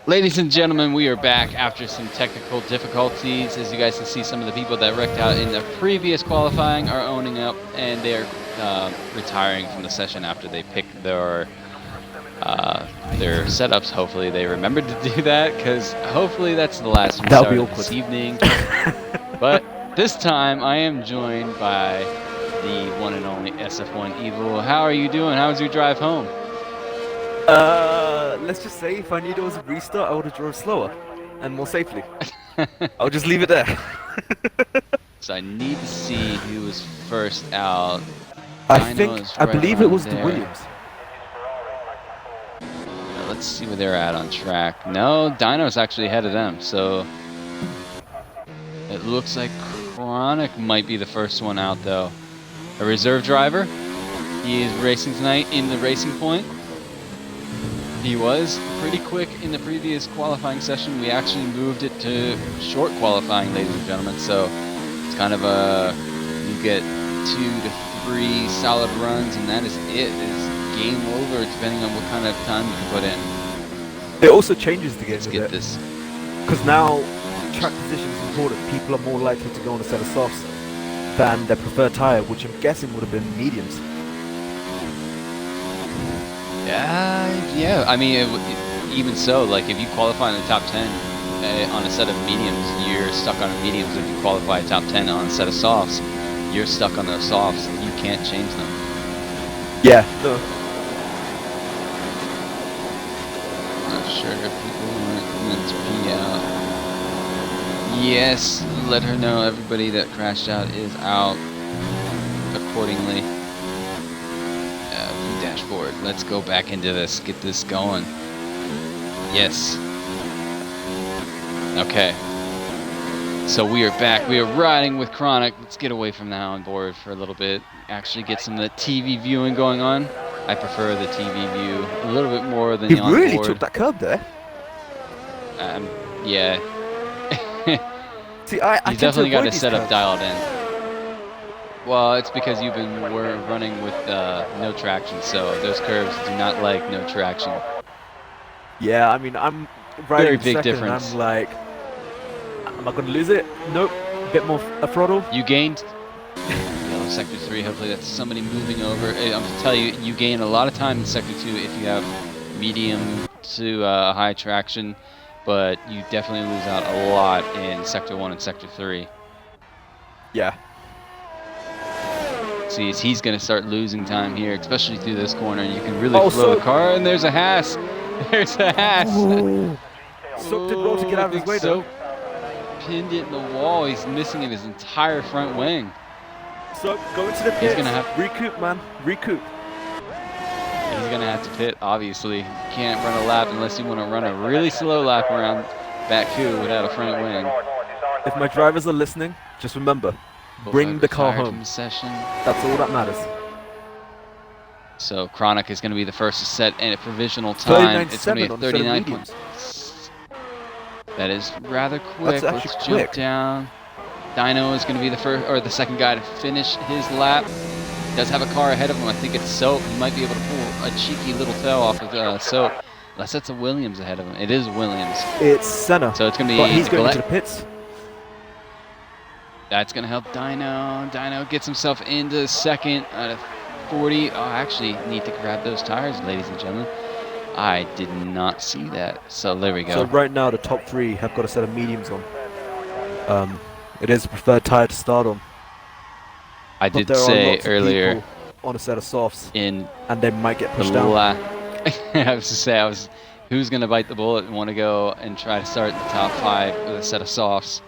Ladies and gentlemen, we are back after some technical difficulties. As you guys can see, some of the people that wrecked out in the previous qualifying are owning up, and they're retiring from the session after they picked their setups. Hopefully they remembered to do that, because hopefully that's the last restart of this evening. But this time I am joined by the one and only SF1 Evil. How are you doing? How was your drive home? Let's just say if I knew there was a restart, I would have drove slower and more safely. I'll just leave it there. So I need to see who was first out. I believe it was the Williams. Let's see where they're at on track. No, Dino's actually ahead of them, so it looks like Chronic might be the first one out though. A reserve driver. He is racing tonight in the Racing Point. He was pretty quick in the previous qualifying session. We actually moved it to short qualifying, ladies and gentlemen. So it's kind of you get 2 to 3 solid runs, and that is it. It's game over, depending on what kind of time you can put in. It also changes the game. Let's get this. Because now track position is important. People are more likely to go on a set of softs than their preferred tire, which I'm guessing would have been mediums. Yeah. I mean, even so, like if you qualify in the top 10 on a set of mediums, you're stuck on mediums. If you qualify top 10 on a set of softs, you're stuck on those softs. You can't change them. Yeah. No. Not sure if people want to be out. Yes, let her know everybody that crashed out is out accordingly. Dashboard. Let's go back into this. Get this going. Yes. Okay. So we are back. We are riding with Chronic. Let's get away from the Hound board for a little bit. Actually get some of the TV viewing going on. I prefer the TV view a little bit more than the onboard. He really took that curb there. Yeah. See, I He's definitely got his setup dialed in. Well, it's because we're running with no traction, so those curves do not like no traction. Yeah, I mean, I'm riding very big second difference. And I'm like, am I going to lose it? Nope. A bit more throttle. You gained sector 3. Hopefully that's somebody moving over. I'm going to tell you, you gain a lot of time in sector 2 if you have medium to high traction, but you definitely lose out a lot in sector 1 and sector 3. Yeah. See, he's going to start losing time here, especially through this corner. You can really throw the car, and there's a Haas. There's a Haas. Soap did well to get out of his way, though. Pinned it in the wall. He's missing in his entire front wing. So go into the pit. He's going to have recoup, man. Recoup. He's going to have to pit, obviously. You can't run a lap unless you want to run a really slow lap around Baku without a front wing. If my drivers are listening, just remember, bring the car home. Session. That's all that matters. So Chronic is going to be the first to set a provisional time. It's going to be a 39 points. That is rather quick. Let's jump down. Dino is going to be the first or the second guy to finish his lap. He does have a car ahead of him. I think it's Soap. He might be able to pull a cheeky little tail off of Soap. Unless that's a Williams ahead of him. It is Williams. It's Senna. So it's going to be. But he's going to the pits. That's going to help Dino. Dino gets himself into second out of 40. Oh, I actually need to grab those tires, ladies and gentlemen. I did not see that. So there we go. So right now the top 3 have got a set of mediums on. It is the preferred tire to start on. I did say earlier on a set of softs, and they might get pushed down. I was to say, who's going to bite the bullet and want to go and try to start the top 5 with a set of softs?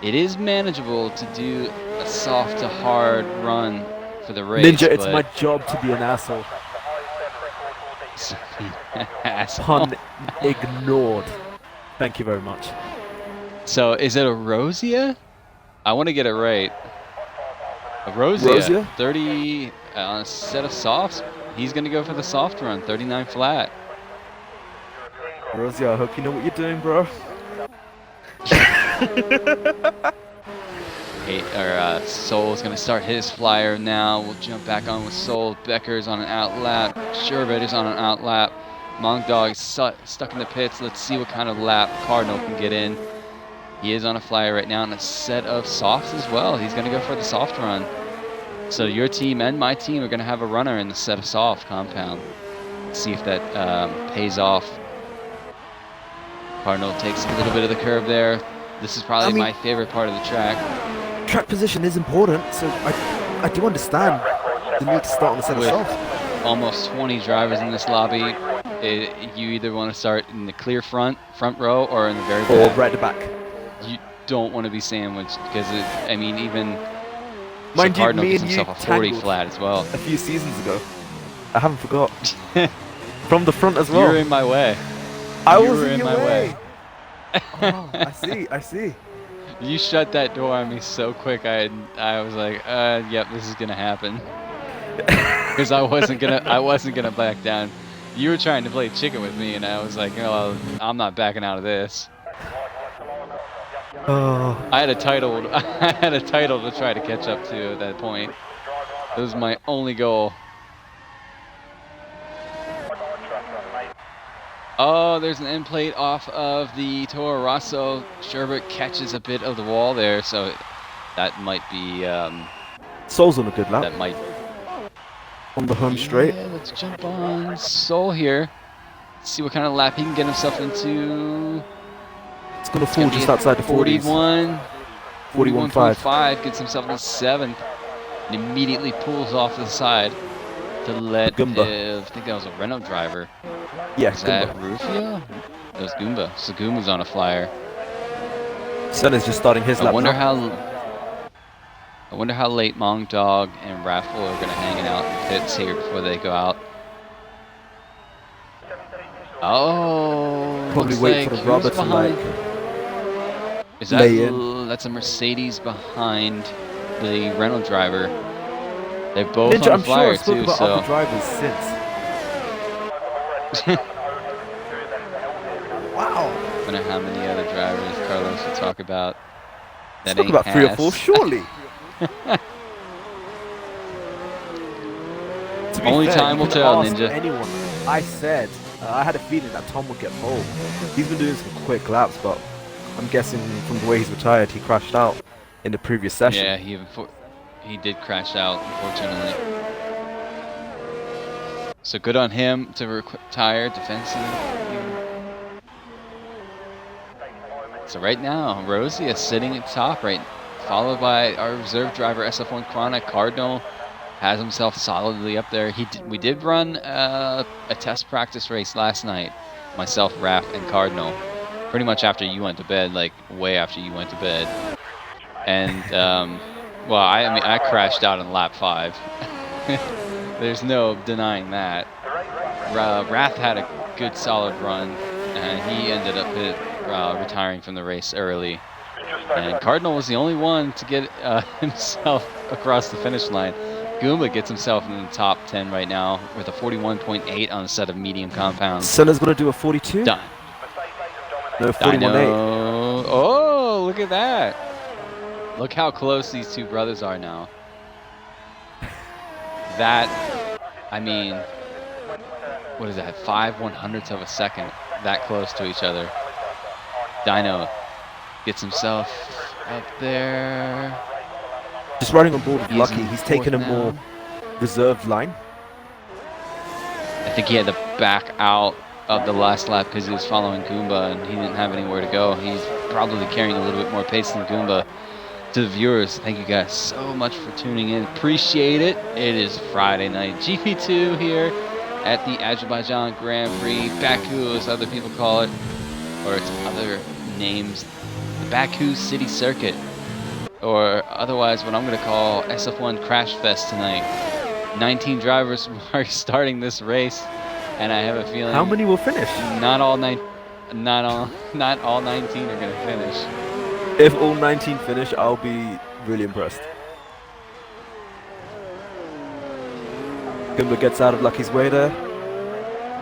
It is manageable to do a soft to hard run for the race. Ninja, it's my job to be an asshole. Pun ignored. Thank you very much. So, is it a Rosia? I want to get it right. A Rosia? 30 on a set of softs. He's going to go for the soft run, 39 flat. Rosia, I hope you know what you're doing, bro. Soul's going to start his flyer now. We'll jump back on with Soul. Becker's on an out lap. Sherbet is on an out lap. Monk Dog is stuck in the pits. Let's see what kind of lap Cardinal can get in. He is on a flyer right now and a set of softs as well. He's going to go for the soft run. So your team and my team are going to have a runner in the set of soft compound. Let's see if that pays off. Cardinal takes a little bit of the curve there. This is probably my favorite part of the track. Track position is important, so I do understand the need to start on the set of softs. Almost 20 drivers in this lobby. You either want to start in the clear front row or in the very back. Or right at the back. You don't want to be sandwiched because, I mean, even Mind you, Cardinal me gets and you himself a 40 tangled flat as well. a few seasons ago. I haven't forgot. From the front as well. You were in my way. I You was were in in your my way. Oh, I see. You shut that door on me so quick. I was like, yep, this is gonna happen. Because I wasn't gonna back down. You were trying to play chicken with me, and I was like, oh, I'm not backing out of this. Oh. I had a title to try to catch up to at that point. It was my only goal. Oh, there's an end plate off of the Toro Rosso. Sherbert catches a bit of the wall there, so that might be. Soul's on a good lap. That might. On the home straight. Yeah, let's jump on Soul here. See what kind of lap he can get himself into. It's going to fall just outside the 40s. 41.5 gets himself in 7th. And immediately pulls off to the side to let. I think that was a Renault driver. Yeah, Is that Rufio? That was Goomba. So Goomba's on a flyer. Senna's just starting his lap I wonder how late Mong Dog and Raffle are going to hang out in the pits here before they go out. Oh, probably wait for the rubber to like. Is that that's a Mercedes behind the Renault driver? They're both Ninja, on a flyer I'm sure too. about So other drivers since. Wow. I wonder how many other drivers Carlos will talk about. That Talk ain't about 3 or 4, surely. Only time will tell, Ninja. Anyone, I said I had a feeling that Tom would get pole. He's been doing some quick laps, but I'm guessing from the way he's retired, he crashed out in the previous session. Yeah, he did crash out, unfortunately. So good on him to retire defensively. So right now, Rosie is sitting at top, right, followed by our reserve driver SF1 Chronic. Cardinal has himself solidly up there. We did run a test practice race last night, myself, Raph, and Cardinal. Pretty much after you went to bed, like way after you went to bed. And well, I mean, I crashed out in lap 5. There's no denying that. Raph had a good solid run, and he ended up retiring from the race early. And Cardinal was the only one to get himself across the finish line. Goomba gets himself in the top 10 right now with a 41.8 on a set of medium compounds. Senna's going to do a 42? Done. No, 41.8. Oh, look at that. Look how close these two brothers are now. That, I mean, what is that, 5/100ths of a second, that close to each other. Dino gets himself up there. Just riding on board with Lucky, he's taken a more reserved line. I think he had to back out of the last lap because he was following Goomba and he didn't have anywhere to go. He's probably carrying a little bit more pace than Goomba. To the viewers, thank you guys so much for tuning in. Appreciate it. It is Friday night. GP2 here at the Azerbaijan Grand Prix. Baku, as other people call it, or its other names, the Baku City Circuit, or otherwise what I'm going to call SF1 Crash Fest tonight. 19 drivers are starting this race, and I have a feeling how many will finish? Not all 19 are going to finish. If all 19 finish, I'll be really impressed. Goomba gets out of Lucky's way there.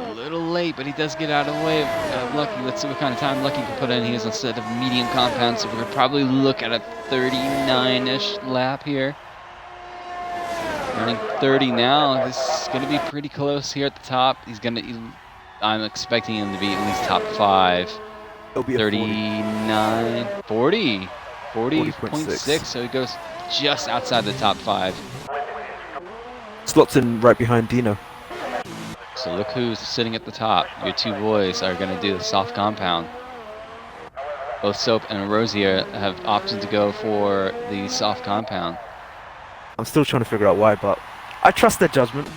A little late, but he does get out of the way of Lucky. Let's see what kind of time Lucky can put in. He is instead of medium compound, so we're going to probably look at a 39-ish lap here. Running 30 now. This is going to be pretty close here at the top. He's going to I'm expecting him to be at least top 5. It'll be a 39, 40, 40.6. 40.6. So he goes just outside the top 5. Slots in right behind Dino. So look who's sitting at the top. Your two boys are going to do the soft compound. Both Soap and Rosier have opted to go for the soft compound. I'm still trying to figure out why, but I trust their judgment.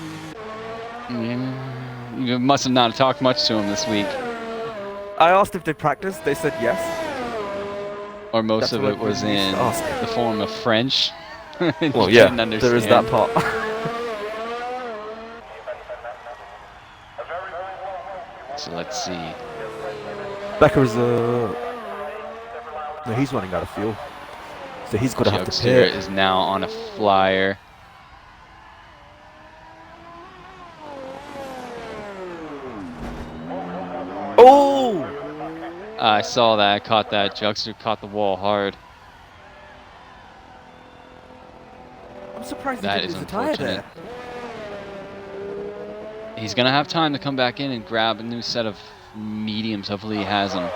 You must have not talked much to him this week. I asked if they practiced. They said yes. Or most That's of what it was in the form of French. Well, yeah, there is that part. So let's see. Becker is no, he's running out of fuel, so he's got to have to Jugster pit. is now on a flyer. Oh! I saw that. I caught that. Jugster caught the wall hard. I'm surprised he That didn't is lose the tire unfortunate. there. He's going to have time to come back in and grab a new set of mediums. Hopefully he has them.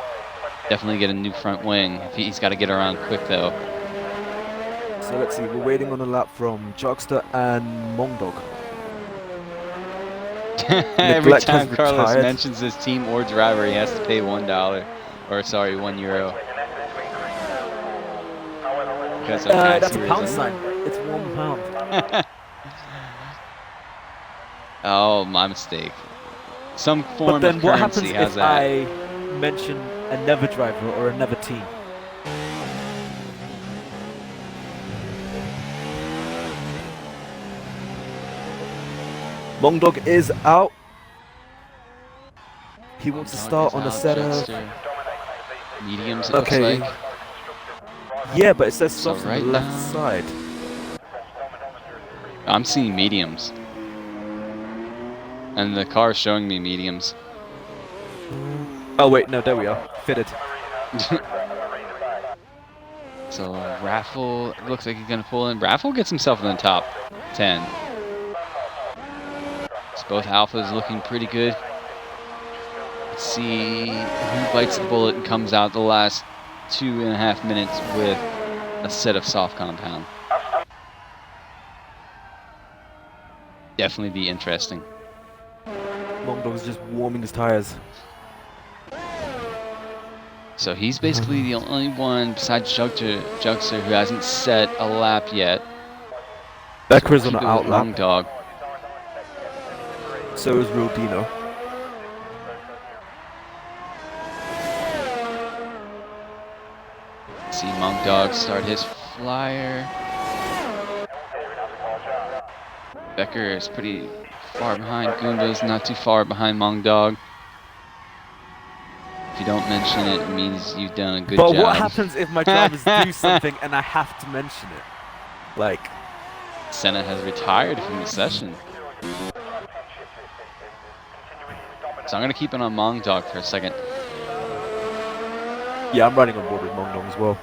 Definitely get a new front wing. He's got to get around quick though. So let's see, we're waiting on a lap from Jugster and Mongdog. Every Neglect time has Carlos retired. mentions his team or driver, he has to pay $1. Or sorry, €1. Because of That's a pound taxi sign. It's £1. Oh, my mistake. Some But form then of what happens currency. How's if that? I mention another driver or another team? Mongdog is out. He wants to start on a set of... Mediums, it looks like. Yeah, but it says So softs on right the left now- side. I'm seeing mediums. And the car is showing me mediums. Oh wait, no, there we are. Fitted. So Raffle looks like he's gonna pull in. Raffle gets himself in the top 10. So both alphas looking pretty good. Let's see who bites the bullet and comes out the last 2.5 minutes with a set of soft compound. Definitely be interesting. Mongdog is just warming his tires. So he's basically the only one besides Jugster who hasn't set a lap yet. Becker is on Keep an it with out lap. Long Dog. So is Real Dino. See Monk Dog start his flyer. Becker is pretty far behind. Goomba's not too far behind Monk Dog. If you don't mention it, it means you've done a good job. But what happens if my drivers do something and I have to mention it? Like, Senna has retired from the session. So I'm going to keep it on Monk Dog for a second. yeah, I'm riding on board with Mongdong as well,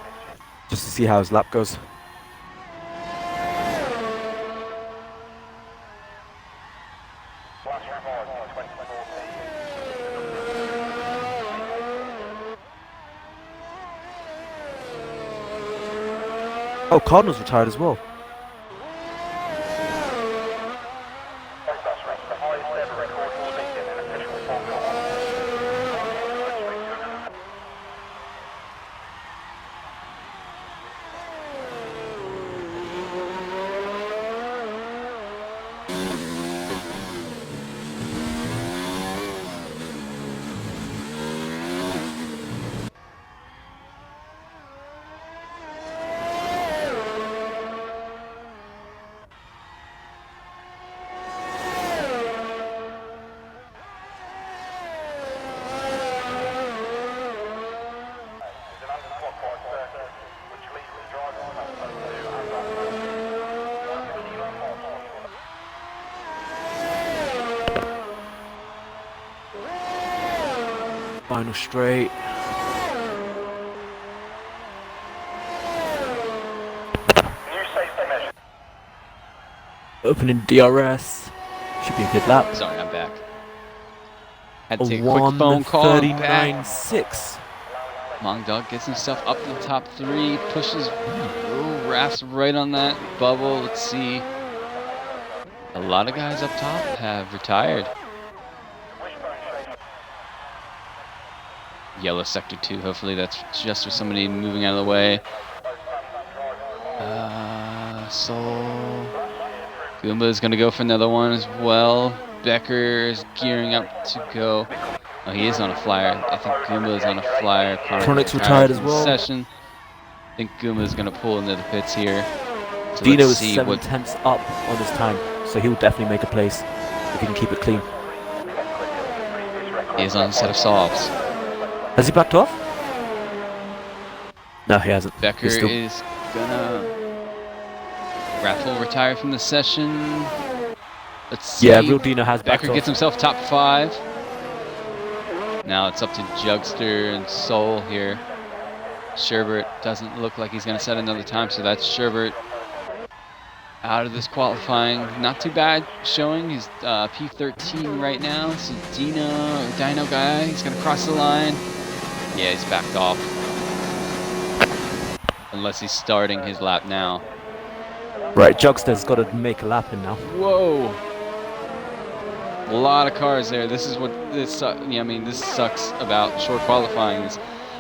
just to see how his lap goes. Oh, Cardinal's retired as well. Final straight. Opening DRS. Should be a good lap. Sorry, I'm back. Had to take a quick phone call. Back. 1:39.6. Mongdog gets himself up to the top 3, pushes Raf's right on that bubble. Let's see. A lot of guys up top have retired. Yellow sector 2. Hopefully that's just for somebody moving out of the way. Soul. Goomba is going to go for another one as well. Becker is gearing up to go. Oh, he is on a flyer. I think Goomba is on a flyer. Chronic's retired as well. Session. I think Goomba is going to pull into the pits here. So Dino let's is see 7/10 up on his time, so he'll definitely make a place if he can keep it clean. He is on a set of solves. Has he backed off? No, he hasn't. Becker is gonna. Raffle retire from the session. Let's see. Yeah, Real Dino has backed Becker off. gets himself top 5. Now it's up to Jugster and Soul here. Sherbert doesn't look like he's going to set another time, so that's Sherbert out of this qualifying. Not too bad showing. He's P13 right now. So Dino guy, he's going to cross the line. Yeah, he's backed off. Unless he's starting his lap now. Right, Jugster's got to make a lap in now. Whoa! A lot of cars there. This is what this. I mean, this sucks about short qualifying. Is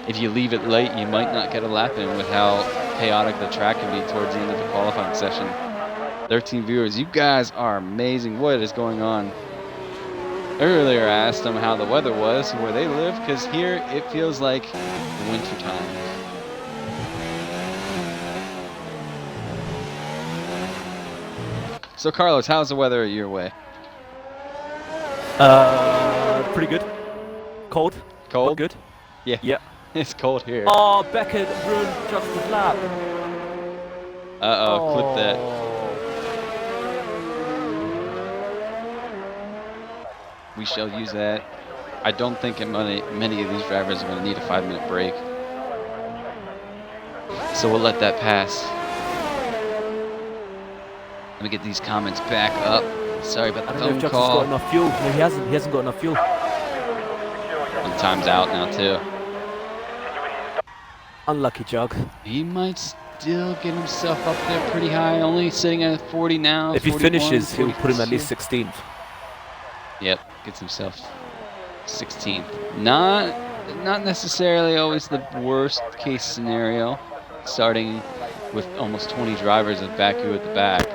if you leave it late, you might not get a lap in with how chaotic the track can be towards the end of the qualifying session. 13 viewers, you guys are amazing. What is going on? Earlier, I asked them how the weather was where they live, because here it feels like winter time. So, Carlos, how's the weather your way? Pretty good. Cold. Cold? But good. Yeah. Yeah. It's cold here. Oh, Becker ruined Juster's lap. Uh-oh, clip that. We shall use that. I don't think many of these drivers are going to need a 5-minute break. So we'll let that pass. Let me get these comments back up. Sorry about the phone Juster's call. got enough fuel. No, he hasn't. He hasn't got enough fuel. And time's out now too. Unlucky Jug. He might still get himself up there pretty high. Only sitting at 40 now. If he 41, finishes, he'll put him at 42. least 16th. Yep, gets himself 16th. Not necessarily always the worst case scenario. Starting with almost 20 drivers of Baku at the back.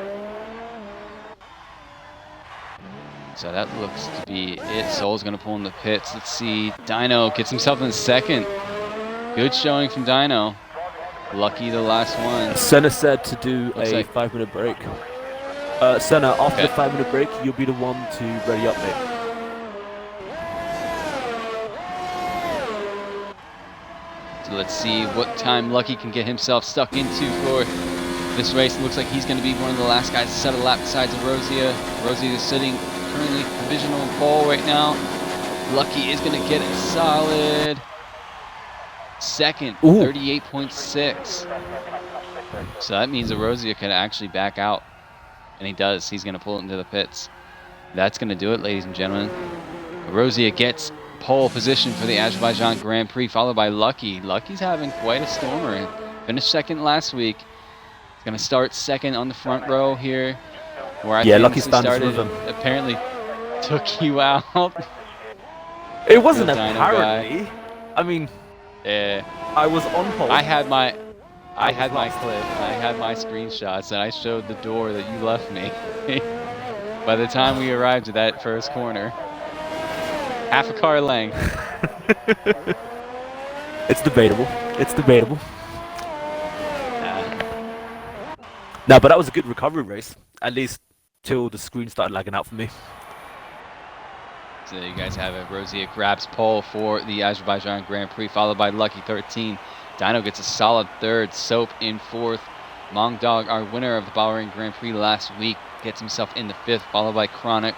So that looks to be it. Soul's going to pull in the pits. Let's see. Dino gets himself in second. Good showing from Dino. Lucky the last one. Senna said to do Looks a like 5-minute break. Senna, after the 5-minute break, you'll be the one to ready up, mate. So let's see what time Lucky can get himself stuck into for this race. It looks like he's going to be one of the last guys to set a lap besides Rosia. Rosia is sitting currently provisional pole right now. Lucky is going to get a solid second, 38.6. So that means Rosia could actually back out. And he does. He's going to pull it into the pits. That's going to do it, ladies and gentlemen. Rosia gets pole position for the Azerbaijan Grand Prix, followed by Lucky. Lucky's having quite a stormer. Finished second last week. He's going to start second on the front row here. Where I Lucky's started, apparently took you out. It wasn't apparently. I mean, yeah. I was on pole. I had my clip. I had my screenshots, and I showed the door that you left me. By the time we arrived at that first corner, half a car length. It's debatable. It's debatable. No, but that was a good recovery race. At least till the screen started lagging out for me. So there you guys have it. Rosia grabs pole for the Azerbaijan Grand Prix, followed by Lucky 13. Dino gets a solid third. Soap in fourth. Mongdog, our winner of the Bahrain Grand Prix last week, gets himself in the fifth, followed by Chronic.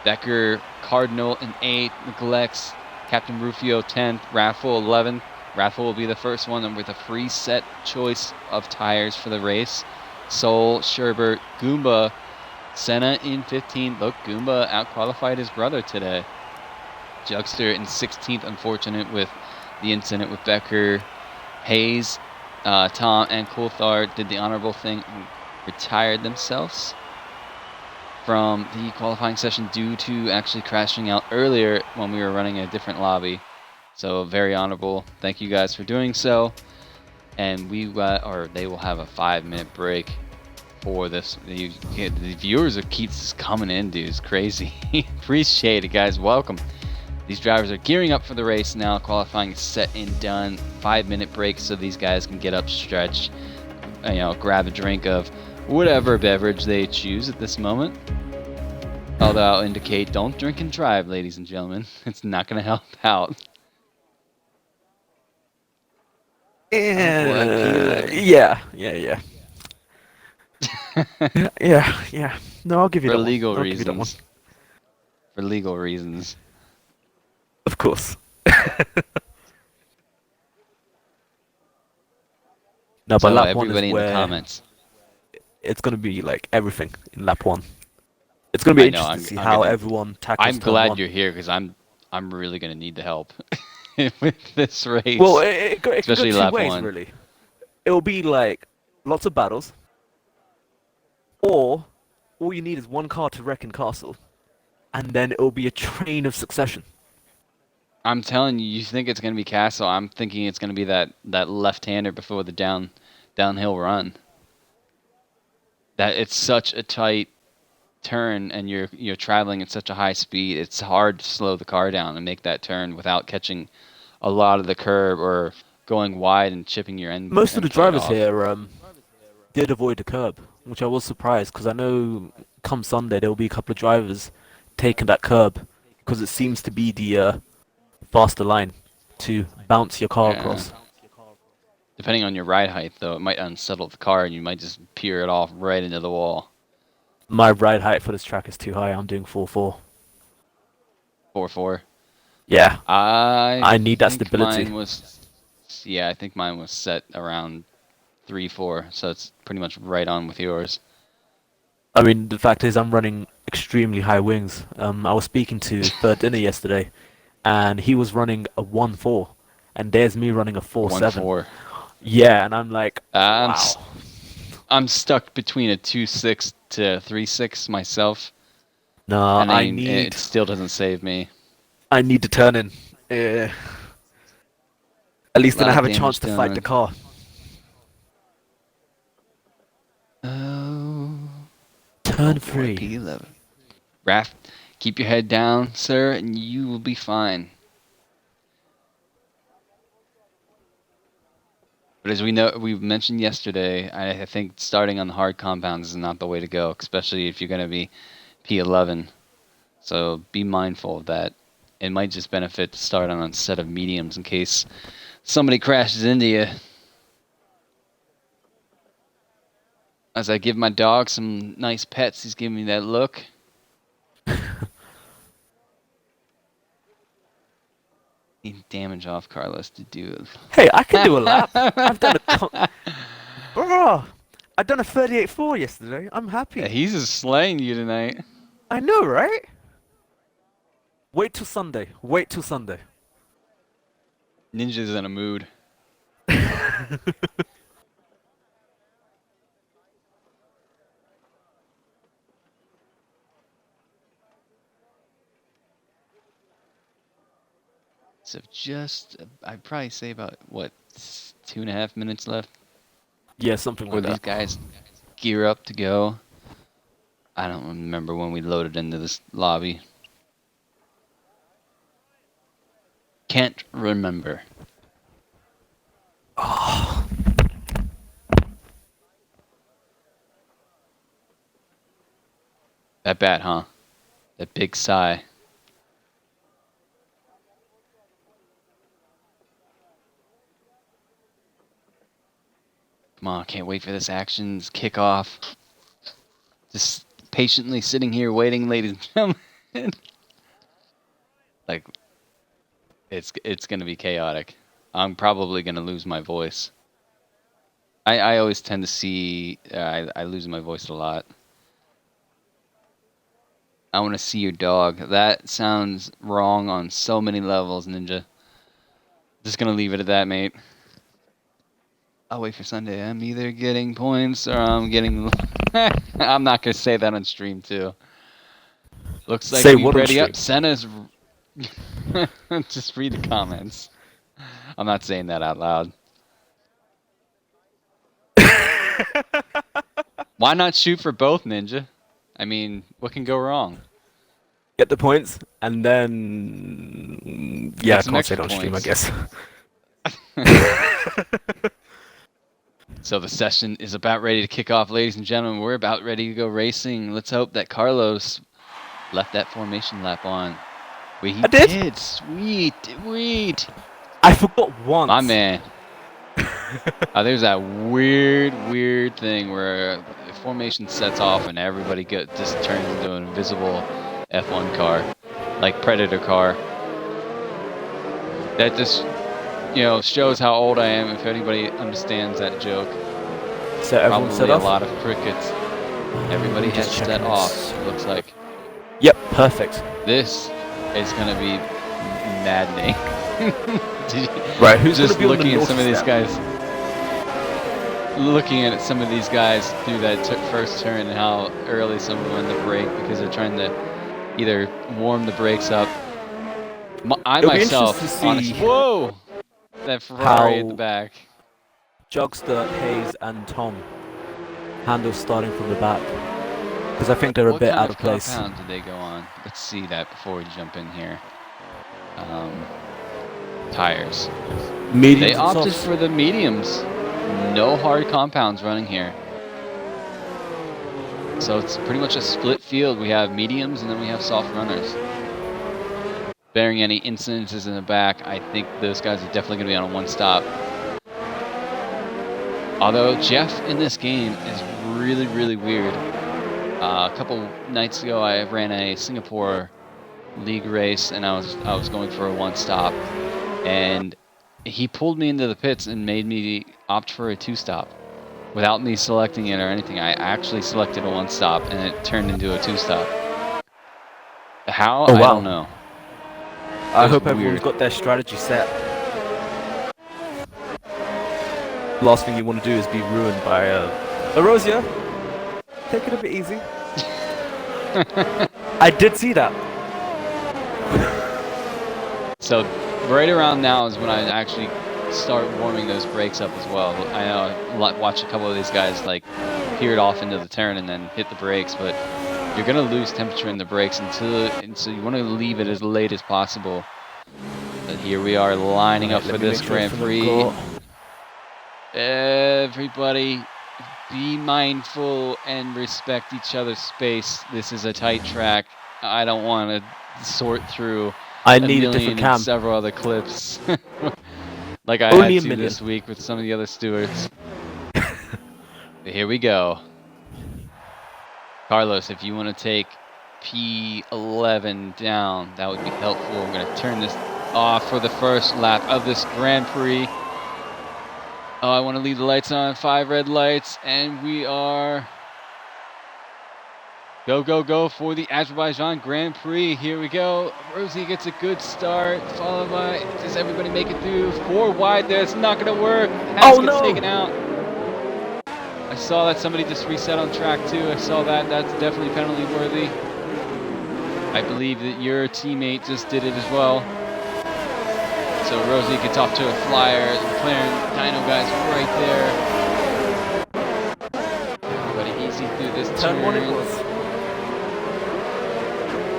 Becker, Cardinal in 8th, neglects Captain Rufio 10th, Raffle 11th. Raffle will be the first one with a free set choice of tires for the race. Soul, Sherbert, Goomba, Senna in 15th. Look, Goomba out-qualified his brother today. Jugster in 16th, unfortunate with the incident with Becker. Hayes, Tom, and Coulthard did the honorable thing and retired themselves from the qualifying session due to actually crashing out earlier when we were running a different lobby. So very honorable. Thank you guys for doing so. And they will have a 5-minute break for this. The viewers keeps coming in, dude. It's crazy. Appreciate it, guys. Welcome. These drivers are gearing up for the race now. Qualifying is set and done. 5-minute break so these guys can get up, stretch, grab a drink of whatever beverage they choose at this moment. Although I'll indicate, don't drink and drive, ladies and gentlemen. It's not going to help out. Yeah. Yeah. No, I'll give you For that legal one. reasons. For legal reasons. Of course. No, but So lap one is everybody in where the comments. it's going to be like everything in lap one. It's going to be interesting to see how everyone tackles I'm turn glad one. you're here because I'm really going to need the help with this race. Well, it could go especially two lap ways, one. really. It'll be like lots of battles, or all you need is one car to wreck in castle, and then it'll be a train of succession. I'm telling you, you think it's going to be Castle. I'm thinking it's going to be that left-hander before the downhill run. That it's such a tight turn, and you're traveling at such a high speed. It's hard to slow the car down and make that turn without catching a lot of the curb or going wide and chipping your end. Most of the drivers off. here did avoid the curb, which I was surprised because I know come Sunday there will be a couple of drivers taking that curb because it seems to be the faster line to bounce your car across. Depending on your ride height, though, it might unsettle the car and you might just peer it off right into the wall. My ride height for this track is too high. I'm doing 4.4. 4.4? Yeah. I need that stability. I think mine was set around 3.4, so it's pretty much right on with yours. I mean, the fact is I'm running extremely high wings. I was speaking to Third Dinner yesterday, and he was running a 1.4, and there's me running a 4.7. 1.4. Yeah, and I'm like, wow. I'm stuck between a 2.6 to 3.6 myself. No, and it still doesn't save me. I need to turn in. At least then I have a chance to fight the car. Oh. Turn 3. P11. Raph, keep your head down, sir, and you will be fine. But as we've mentioned yesterday, I think starting on the hard compounds is not the way to go, especially if you're going to be P11. So be mindful of that. It might just benefit to start on a set of mediums in case somebody crashes into you. As I give my dog some nice pets, he's giving me that look. Need damage off Carlos to do it. Hey, I can do a lap. I've done Bro, I've done a 38.4 yesterday. I'm happy. Yeah, he's just slaying you tonight. I know, right? Wait till Sunday. Ninja's in a mood. So I'd probably say about, 2.5 minutes left? Yeah, something like that. These guys gear up to go. I don't remember when we loaded into this lobby. Can't remember. Oh. That bad, huh? That big sigh. Come on, can't wait for this action's kickoff. Just patiently sitting here waiting, ladies and gentlemen. Like, it's gonna be chaotic. I'm probably gonna lose my voice. I always tend to see I lose my voice a lot. I want to see your dog. That sounds wrong on so many levels, Ninja. Just gonna leave it at that, mate. I'll wait for Sunday. I'm either getting points or I'm getting... I'm not gonna say that on stream, too. Looks like Say we what on ready stream? up. Senna's... Just read the comments. I'm not saying that out loud. Why not shoot for both, Ninja? I mean, what can go wrong? Get the points, and then... Yeah, I Get some can't say it extra on stream, I points. guess. So the session is about ready to kick off, ladies and gentlemen. We're about ready to go racing. Let's hope that Carlos left that formation lap on. Wait, he I did. Sweet, sweet. I forgot once. My man. There's that weird thing where the formation sets off and everybody just turns into an invisible F1 car, like Predator car. That just, shows how old I am. If anybody understands that joke, So everyone set probably a off? lot of crickets. Everybody has Just set checking off. this. It looks like Yep, perfect. this is gonna be maddening. Right, who's just gonna be on the looking at some of naughty these step? guys? Looking at some of these guys through that first turn and how early some of them in the brake because they're trying to either warm the brakes up. I It'll be myself, interesting to see honestly, whoa, that Ferrari at the how back. Jugster, Hayes, and Tom handle starting from the back, because I think they're a What bit kind out of of place. compound did they go on? Let's see that before we jump in here. Tires. Mediums They and opted softs. for the mediums. No hard compounds running here. So it's pretty much a split field. We have mediums and then we have soft runners. Bearing any incidences in the back, I think those guys are definitely going to be on a one stop. Although Jeff in this game is really weird. A couple nights ago, I ran a Singapore league race, and I was going for a one stop, and he pulled me into the pits and made me opt for a two stop, without me selecting it or anything. I actually selected a one stop, and it turned into a two stop. How? Oh, I wow. don't know. I was hope weird. everyone's got their strategy set. Last thing you want to do is be ruined by Erosia. Take it a bit easy. I did see that. So right around now is when I actually start warming those brakes up as well. I know I watch a couple of these guys like peered off into the turn and then hit the brakes, but you're gonna lose temperature in the brakes so you want to leave it as late as possible. But here we are lining up for this Grand Prix. Everybody be mindful and respect each other's space. This is a tight track. I don't want to sort through I need a different cam. several other clips like I Only had a to million. this week with some of the other stewards. Here we go. Carlos, if you want to take P11 down, that would be helpful. We're going to turn this off for the first lap of this Grand Prix. Oh, I want to leave the lights on. 5 red lights, and we are go for the Azerbaijan Grand Prix. Here we go. Rosie gets a good start, followed by, does everybody make it through? 4 wide there. It's not going to work. Haas gets taken out. I saw that somebody just reset on track too. I saw that. That's definitely penalty worthy. I believe that your teammate just did it as well. So Rosie gets off to a flyer. The McLaren Dyno guys right there. Everybody easy through this turn.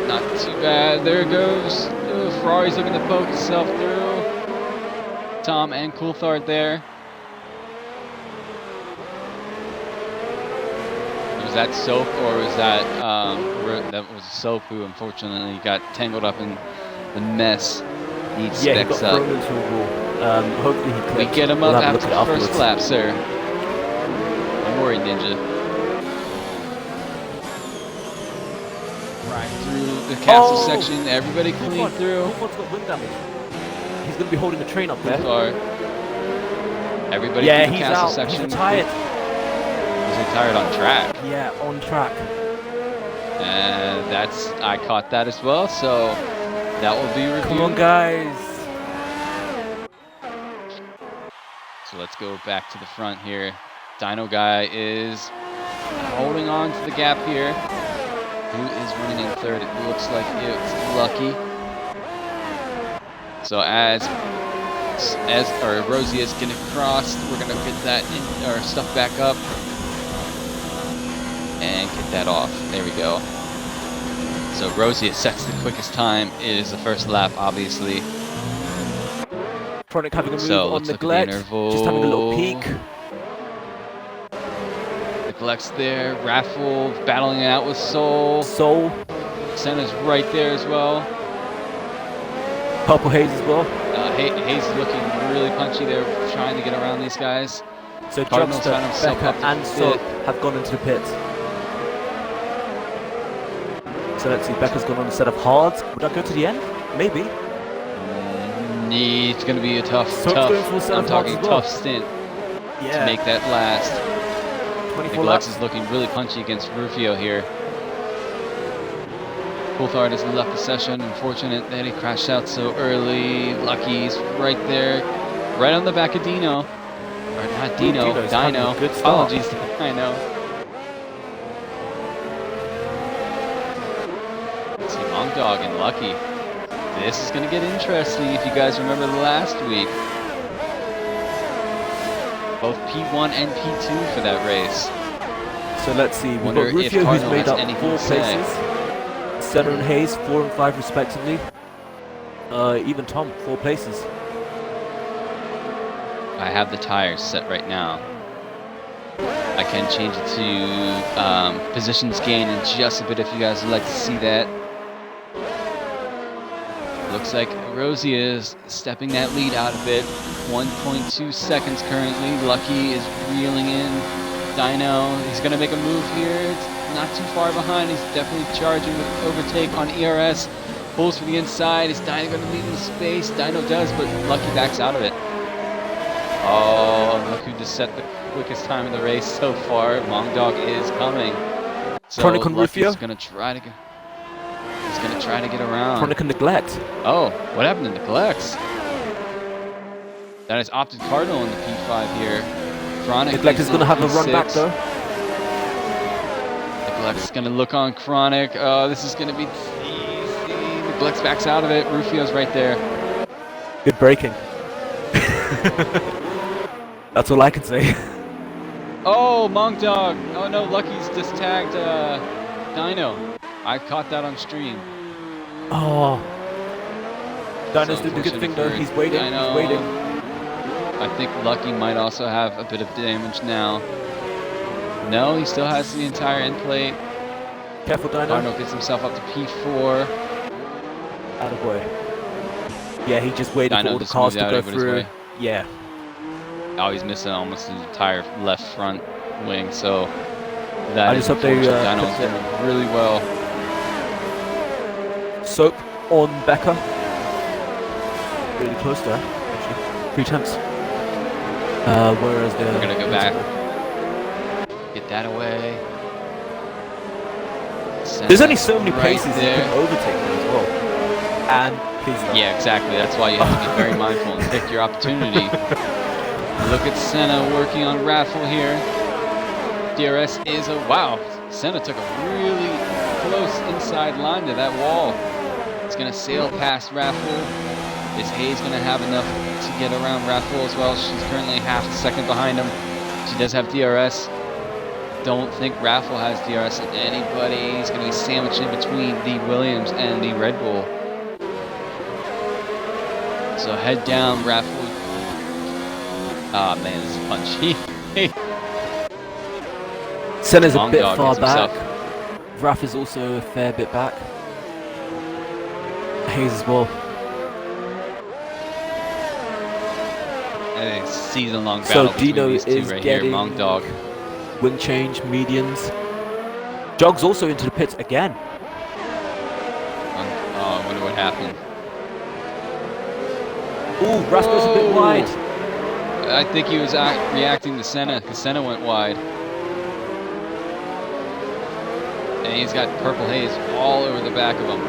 Not too bad. There it goes. Ooh, Ferrari's looking to poke itself through. Tom and Coulthard there. Was that Soap or was that that was Soap who unfortunately got tangled up in the mess? He got thrown into a wall. Hopefully he clicked. We get him We'll up have a after look the at first lap, sir. Don't worry, Ninja. Right through the castle section. Everybody clean through. Coulthard's got wind damage. He's going to be holding a train up there. Everybody through the castle section. He's retired. He's retired on track. Yeah, on track. And I caught that as well, so that will be reviewed. Come on, guys. So let's go back to the front here. Dyno guy is holding on to the gap here. Who is running in third? It looks like it's Lucky. So as Rosie is getting crossed, we're gonna get that stuff back up and get that off. There we go. So Rosie sets the quickest time. It is the first lap, obviously. Chronic having a move So on Neglect. Just having a little peek. Neglect's there. Raffle battling it out with Soul. Senna's right there as well. Purple Haze as well. Hayes is looking really punchy there, trying to get around these guys. So Cardinals Drugster, found himself Becca, up to and Soap have gone into the pits. So let's see, Becca's gone on instead of Hards. Would that go to the end? Maybe. It's going to be a tough stint to make that last. 24 Neglex laps. is looking really punchy against Rufio here. Coulthard has left the session. Unfortunate that he crashed out so early. Lucky's right there, right on the back of Dino. Or not Dino, Dyno. Apologies to Dyno. Let's see, Dog and Lucky. This is going to get interesting if you guys remember last week. Both P1 and P2 for that race. So let's see, we've got Rufio who's made up 4 places. Senna and Hayes 4 and 5 respectively. Even Tom 4 places. I have the tires set right now. I can change it to positions gain in just a bit if you guys would like to see that. Looks like Rosie is stepping that lead out a bit. 1.2 seconds currently. Lucky is reeling in. Dyno, he's going to make a move here. It's not too far behind. He's definitely charging with overtake on ERS. Pulls for the inside. Is Dyno going to leave in space? Dyno does, but Lucky backs out of it. Oh, look who just set the quickest time in the race so far. Dog is coming. So Chronic and Rufio. He's going to try to get around. Chronic and Neglect. Oh, what happened to Neglects? That is opted Cardinal in the P5 here. Chronic Neglect is going to have a run back though. Neglect is going to look on Chronic. Oh, this is going to be easy. Neglect backs out of it. Rufio's right there. Good braking. That's all I can say. Oh, Dog. Oh no, Lucky's just tagged Dyno. I caught that on stream. Oh. Dyno's doing a good thing though. He's waiting. He's waiting. I think Lucky might also have a bit of damage now. No, he still has the entire end plate. Careful, Dyno. Cardinal gets himself up to P4. Out of way. Yeah, he just waited for all the cars to go through. Yeah. Oh, he's missing almost his entire left front wing, so that I just hope they Dyno's doing really well. Soap on Becca. Really close there, actually. 3 tenths. Whereas they're... We're going to go back. Get that away. There's only so many places you can overtake them as well. And please don't. Yeah, exactly. That's why you have to be very mindful and pick your opportunity. Look at Senna working on Raffle here. DRS is wow. Senna took a really close inside line to that wall. It's going to sail past Raffle. Is Hayes going to have enough to get around Raffle as well? She's currently half a second behind him. She does have DRS. Don't think Raffle has DRS on anybody. He's going to be sandwiched in between the Williams and the Red Bull. So head down, Raffle. Ah, man, this is punchy. Senna's a bit far back. Raff is also a fair bit back. Hayes as well. A season-long battle between these two right here. Dog. Wing change, medians. Jog's also into the pits again. Oh, I wonder what happened. Ooh, Raff goes a bit wide. I think he was reacting to Senna, because Senna went wide. And he's got purple haze all over the back of him.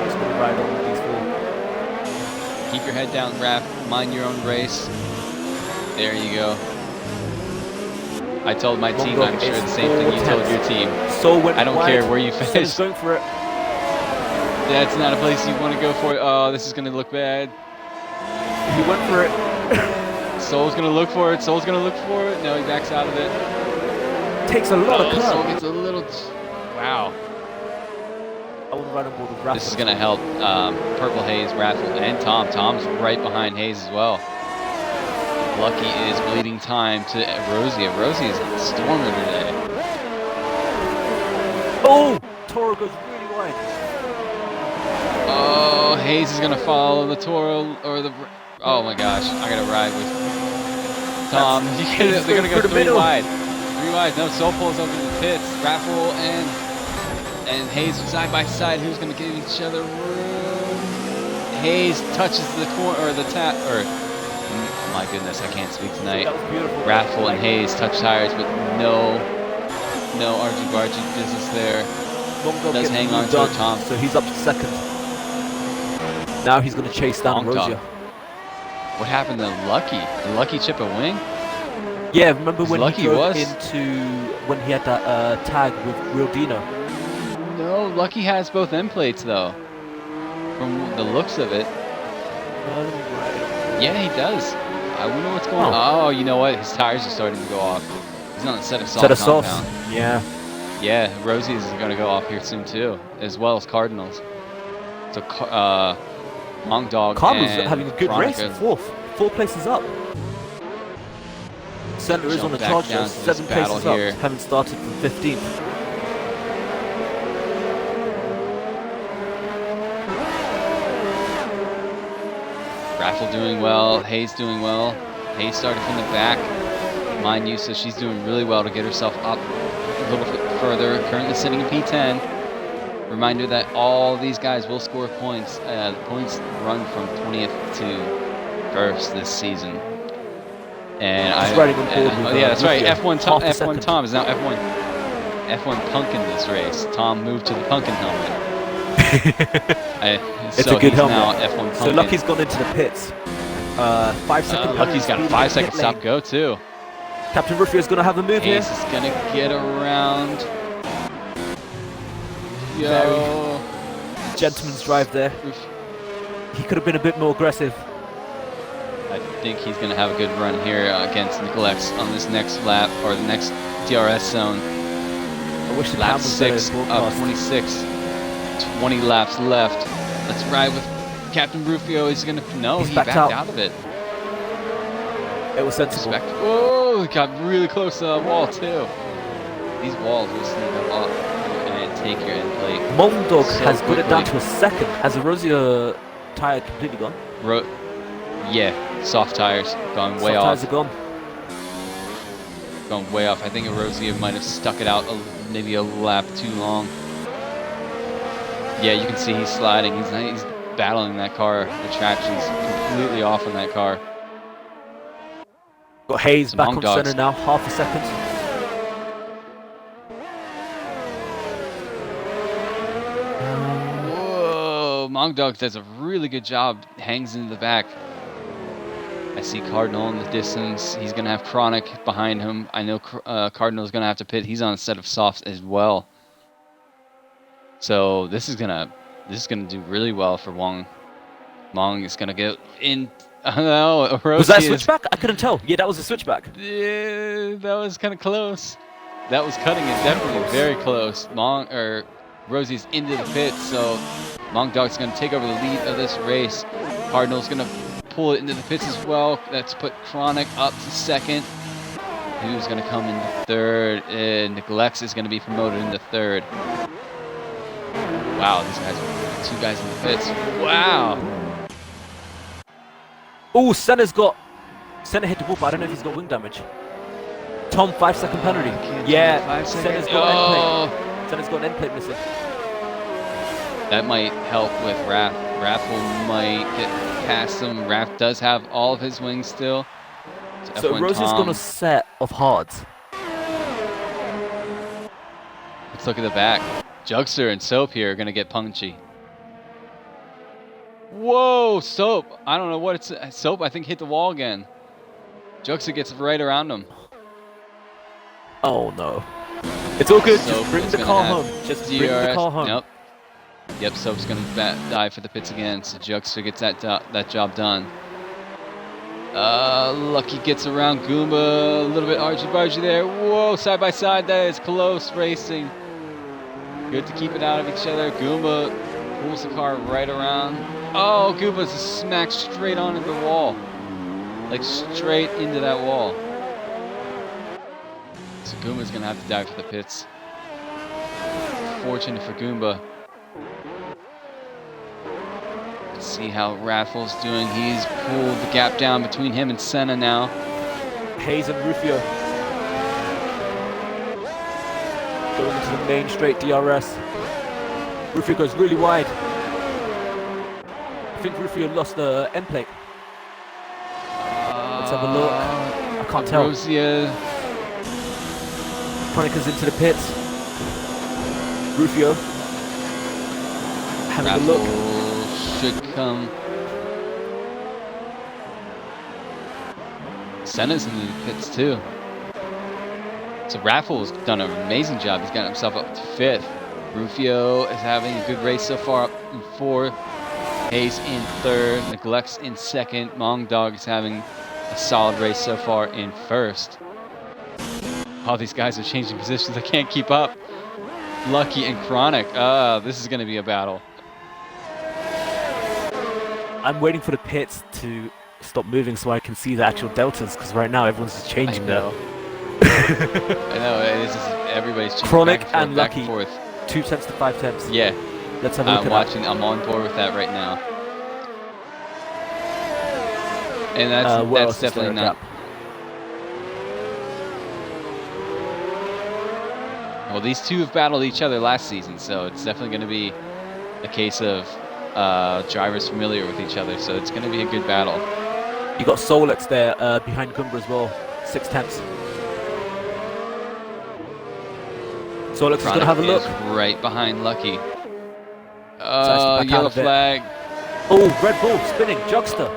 Just gonna ride on with these four. Keep your head down, Raph. Mind your own race. There you go. I told my team, I'm sure the same thing you told your team. So when I don't care where you finish. He's going for it. That's not a place you want to go for it. Oh, this is going to look bad. He went for it. Soul's going to look for it. Soul's going to look for it. No, he backs out of it. Takes a lot of curve. Soul gets a little... Wow. I want to ride on board with Raffle. This is going to help Purple Haze, Raffle, and Tom. Tom's right behind Haze as well. Lucky is bleeding time to Rosie. Rosie is a stormer today. Oh! Toro goes really wide. Oh, Haze is going to follow the Toro or the... Oh my gosh, I got to ride with Tom. They're going to go 3 wide. 3 wide. No, Soul pulls over to the pits. Raffle and Haze side by side. Who's going to give each other room? Haze touches the corner or the tap or... Oh my goodness, I can't speak tonight. Raffle and Haze touch tires, but no argy-bargy business there. Does hang on to it, Tom. So he's up to second. Now he's going to chase down Rosia. What happened to Lucky? Did Lucky chip a wing? Yeah, remember when Lucky he drove was when he had that tag with Real Dino? No, Lucky has both end plates though. From the looks of it. Yeah, he does. I wonder what's going on. Oh, you know what? His tires are starting to go off. He's on a set of soft compound. Yeah. Yeah, Rosie's is going to go off here soon too, as well as Cardinals. So, Long Dog Cardinals and having a good race in fourth. 4 places up. Center is on the charge, 7 places up. Here. Haven't started from 15th. Raffle doing well, Hayes doing well. Hayes started from the back, mind you, so she's doing really well to get herself up a little bit further. Currently sitting in P10. Reminder that all these guys will score points. The points run from 20th to 1st this season. And yeah, that's right. F1 Tom is now F1 Punk in this race. Tom moved to the Punkin helmet. It's a good helmet. Now F1 so Lucky's gone into the pits. 5 seconds. Lucky's got a 5-second stop go too. Captain Rufio's going to have a move here. Ace is going to get around. Yo. Gentleman's drive there. He could have been a bit more aggressive. I think he's going to have a good run here against Nicolex on this next lap or the next DRS zone. I wish the lap 6 of 26. 20 laps left. Let's ride with Captain Rufio. He's going to... No, he backed out of it. It was sensible. Oh, got really close to the wall, too. These walls will sneak up and take your end plate. Mondog has put it down to a second. Has the Rosia tire completely gone? Yeah, soft tires gone way off. Soft tires are gone. Gone way off. I think Rosia might have stuck it out maybe a lap too long. Yeah, you can see he's sliding. He's battling that car. The traction's completely off on that car. Got Hayes back on center now, half a second. Whoa, Mongdog does a really good job. Hangs in the back. I see Cardinal in the distance. He's going to have Chronic behind him. I know Cardinal's going to have to pit. He's on a set of softs as well. So this is gonna do really well for Wong. Wong is gonna get in. No, was that a switchback? I couldn't tell. Yeah, that was a switchback. Yeah, that was kind of close. That was cutting it definitely very close. Rosie's into the pit, so Mongdog's gonna take over the lead of this race. Cardinal's gonna pull it into the pits as well. That's put Chronic up to second. Who's gonna come in third? Nicolex is gonna be promoted into third. Wow, these guys are 2 guys in the pits. Wow. Oh, Senna hit the wall, but I don't know if he's got wing damage. Tom, 5-second penalty. Yeah, Senna's got an end plate. Senna's got an end plate missing. That might help with Raph. Raffle might get past him. Raph does have all of his wings still. So Rosie's got a set of hards. Let's look at the back. Jugster and Soap here are going to get punchy. Whoa, Soap. I don't know what it's... Soap, I think, hit the wall again. Jugster gets right around him. Oh, no. It's all good. Soap Just bring is the gonna car have home. Just DRS. bring the car home. Nope. Yep, Soap's going to dive for the pits again, so Jugster gets that job done. Lucky gets around Goomba. A little bit argy-bargy there. Whoa, side by side. That is close racing. Good to keep it out of each other. Goomba pulls the car right around. Oh, Goomba's smacked straight onto the wall. Like straight into that wall. So Goomba's going to have to dive for the pits. Fortunate for Goomba. Let's see how Raffles doing. He's pulled the gap down between him and Senna now. Hayes and Rufio. Going into the main straight DRS. Rufio goes really wide. I think Rufio lost the end plate. Let's have a look. I can't tell. Rosia. Chronica's into the pits. Rufio. Having a look. Should come. Senna's in the pits too. So Raffles done an amazing job. He's got himself up to 5th. Rufio is having a good race so far, up in 4th. Hayes in 3rd. Neglects in 2nd. Mong Dog is having a solid race so far in 1st. All these guys are changing positions. I can't keep up. Lucky and Chronic. This is going to be a battle. I'm waiting for the pits to stop moving so I can see the actual deltas, because right now everyone's just changing now. I know, it's just everybody's changing Chronic back and Lucky. forth. 2 tenths to 5 tenths. Yeah. Let's have a look at that. I'm on board with that right now. And that's definitely not... Well, these two have battled each other last season, so it's definitely going to be a case of drivers familiar with each other, so it's going to be a good battle. You got Solex there behind Goomba as well, 6 tenths. Solex is going to have a look. Right behind Lucky. Nice Yellow flag. Oh, Red Bull spinning. Jugster.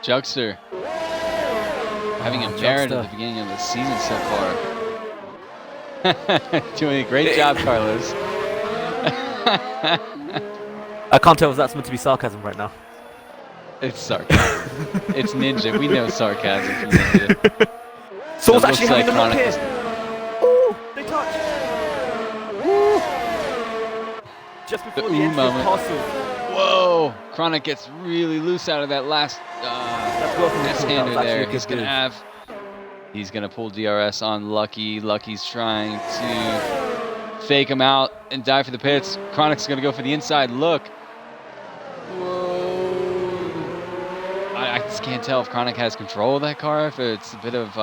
Jugster. Having a merit at the beginning of the season so far. Doing a great job, Carlos. I can't tell if that's meant to be sarcasm right now. It's sarcasm. It's Ninja. We know sarcasm from Ninja. Soul's actually having a look here. Oh, they touch. Woo. Just before the end of the castle. Whoa! Chronic gets really loose out of that last hander there. He's gonna pull DRS on Lucky. Lucky's trying to fake him out and dive for the pits. Chronic's gonna go for the inside look. Whoa! I just can't tell if Chronic has control of that car, if it's a bit of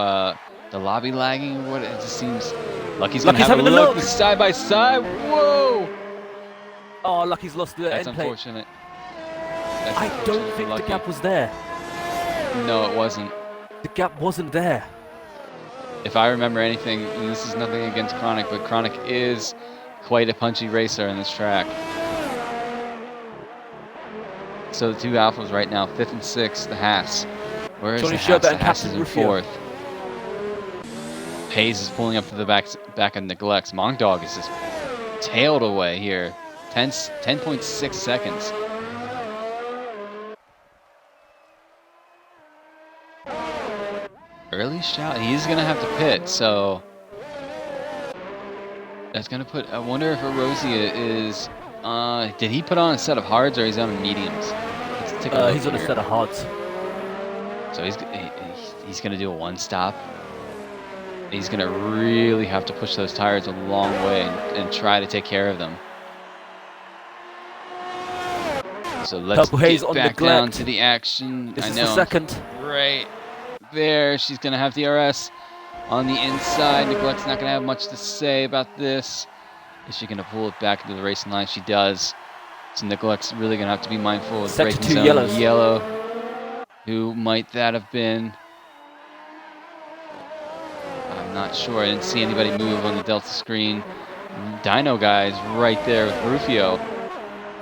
the lobby lagging or what. It just seems Lucky's gonna have a look. Side by side. Whoa! Oh, Lucky's lost the That's end plate. unfortunate. I don't think the gap was there. No, it wasn't. The gap wasn't there. If I remember anything, and this is nothing against Chronic, but Chronic is quite a punchy racer in this track. So the two Alphas right now, 5th and 6th, the Haas. Where is the Haas? The Haas is in 4th. Hayes is pulling up to the back of Neglects. Mong Dog is just tailed away here. 10.6 seconds. Early shout. He's going to have to pit, so that's going to put... I wonder if Erosia is... did he put on a set of hards or he's on mediums? Let's take a look he's on a set of hards. So he's going to do a one-stop. He's going to really have to push those tires a long way and try to take care of them. So let's get back down to the action. This is the second. Right there. She's going to have DRS on the inside. Neglect's not going to have much to say about this. Is she going to pull it back into the racing line? She does. So Neglect's really going to have to be mindful of braking zone. Yellow. Who might that have been? I'm not sure. I didn't see anybody move on the Delta screen. Dyno guys right there with Rufio.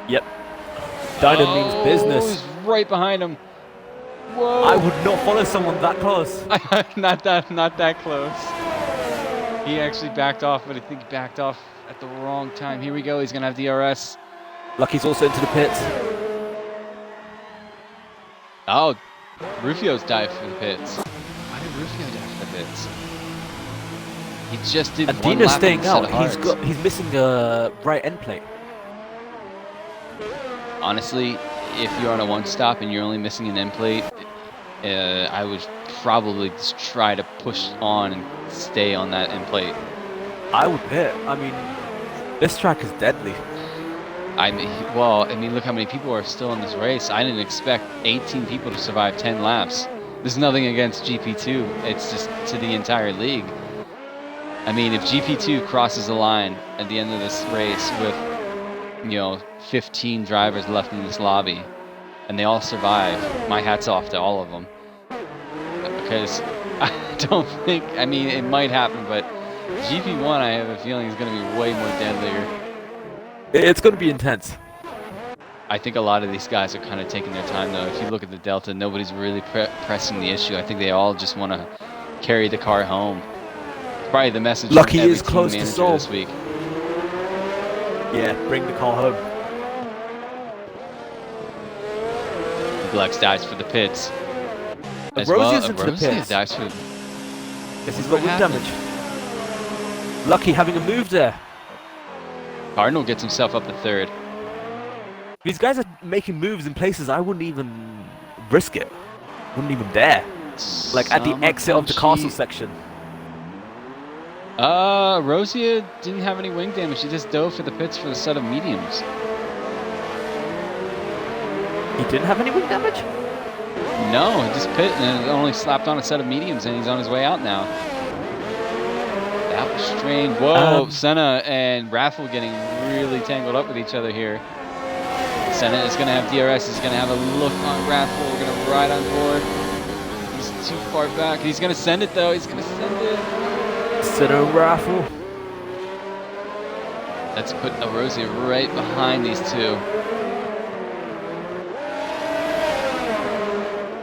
Yep. Dyno means business. He's right behind him. Whoa! I would not follow someone that close. not that close. He actually backed off, but I think he backed off at the wrong time. Here we go. He's gonna have DRS. Lucky's also into the pits. Oh, Rufio's dived for the pits. Why did Rufio dive for the pits? He just did And one Dino's lap staying on the set out. of hards. He's missing a right end plate. Honestly, if you're on a one stop and you're only missing an end plate, I would probably just try to push on and stay on that end plate. I would bet. I mean, this track is deadly. I mean, look how many people are still in this race. I didn't expect 18 people to survive 10 laps. There's nothing against GP2. It's just to the entire league. I mean, if GP2 crosses the line at the end of this race with, 15 drivers left in this lobby, and they all survive, my hat's off to all of them. Because I don't think, I mean, it might happen, but GP1, I have a feeling, is going to be way more deadlier. It's going to be intense. I think a lot of these guys are kind of taking their time, though. If you look at the Delta, nobody's really pressing the issue. I think they all just want to carry the car home. Probably the message Lucky from every is close team to manager Seoul this week. Yeah, bring the car home. Glex dives for the pits. As Rosie's well, into the Rosie pits. dives for. Yes, he's got wing damage. Lucky having a move there. Cardinal gets himself up to third. These guys are making moves in places I wouldn't even risk it. Wouldn't even dare. Like at the exit of the castle section. Rosia didn't have any wing damage. She just dove for the pits for the set of mediums. He didn't have any wing damage? No, he just pit and only slapped on a set of mediums, and he's on his way out now. That was strange. Whoa, Senna and Raffle getting really tangled up with each other here. Senna is going to have DRS. He's going to have a look on Raffle. We're going to ride on board. He's too far back. He's going to send it, though. He's going to send it. Senna Raffle. Let's put Rosie right behind these two.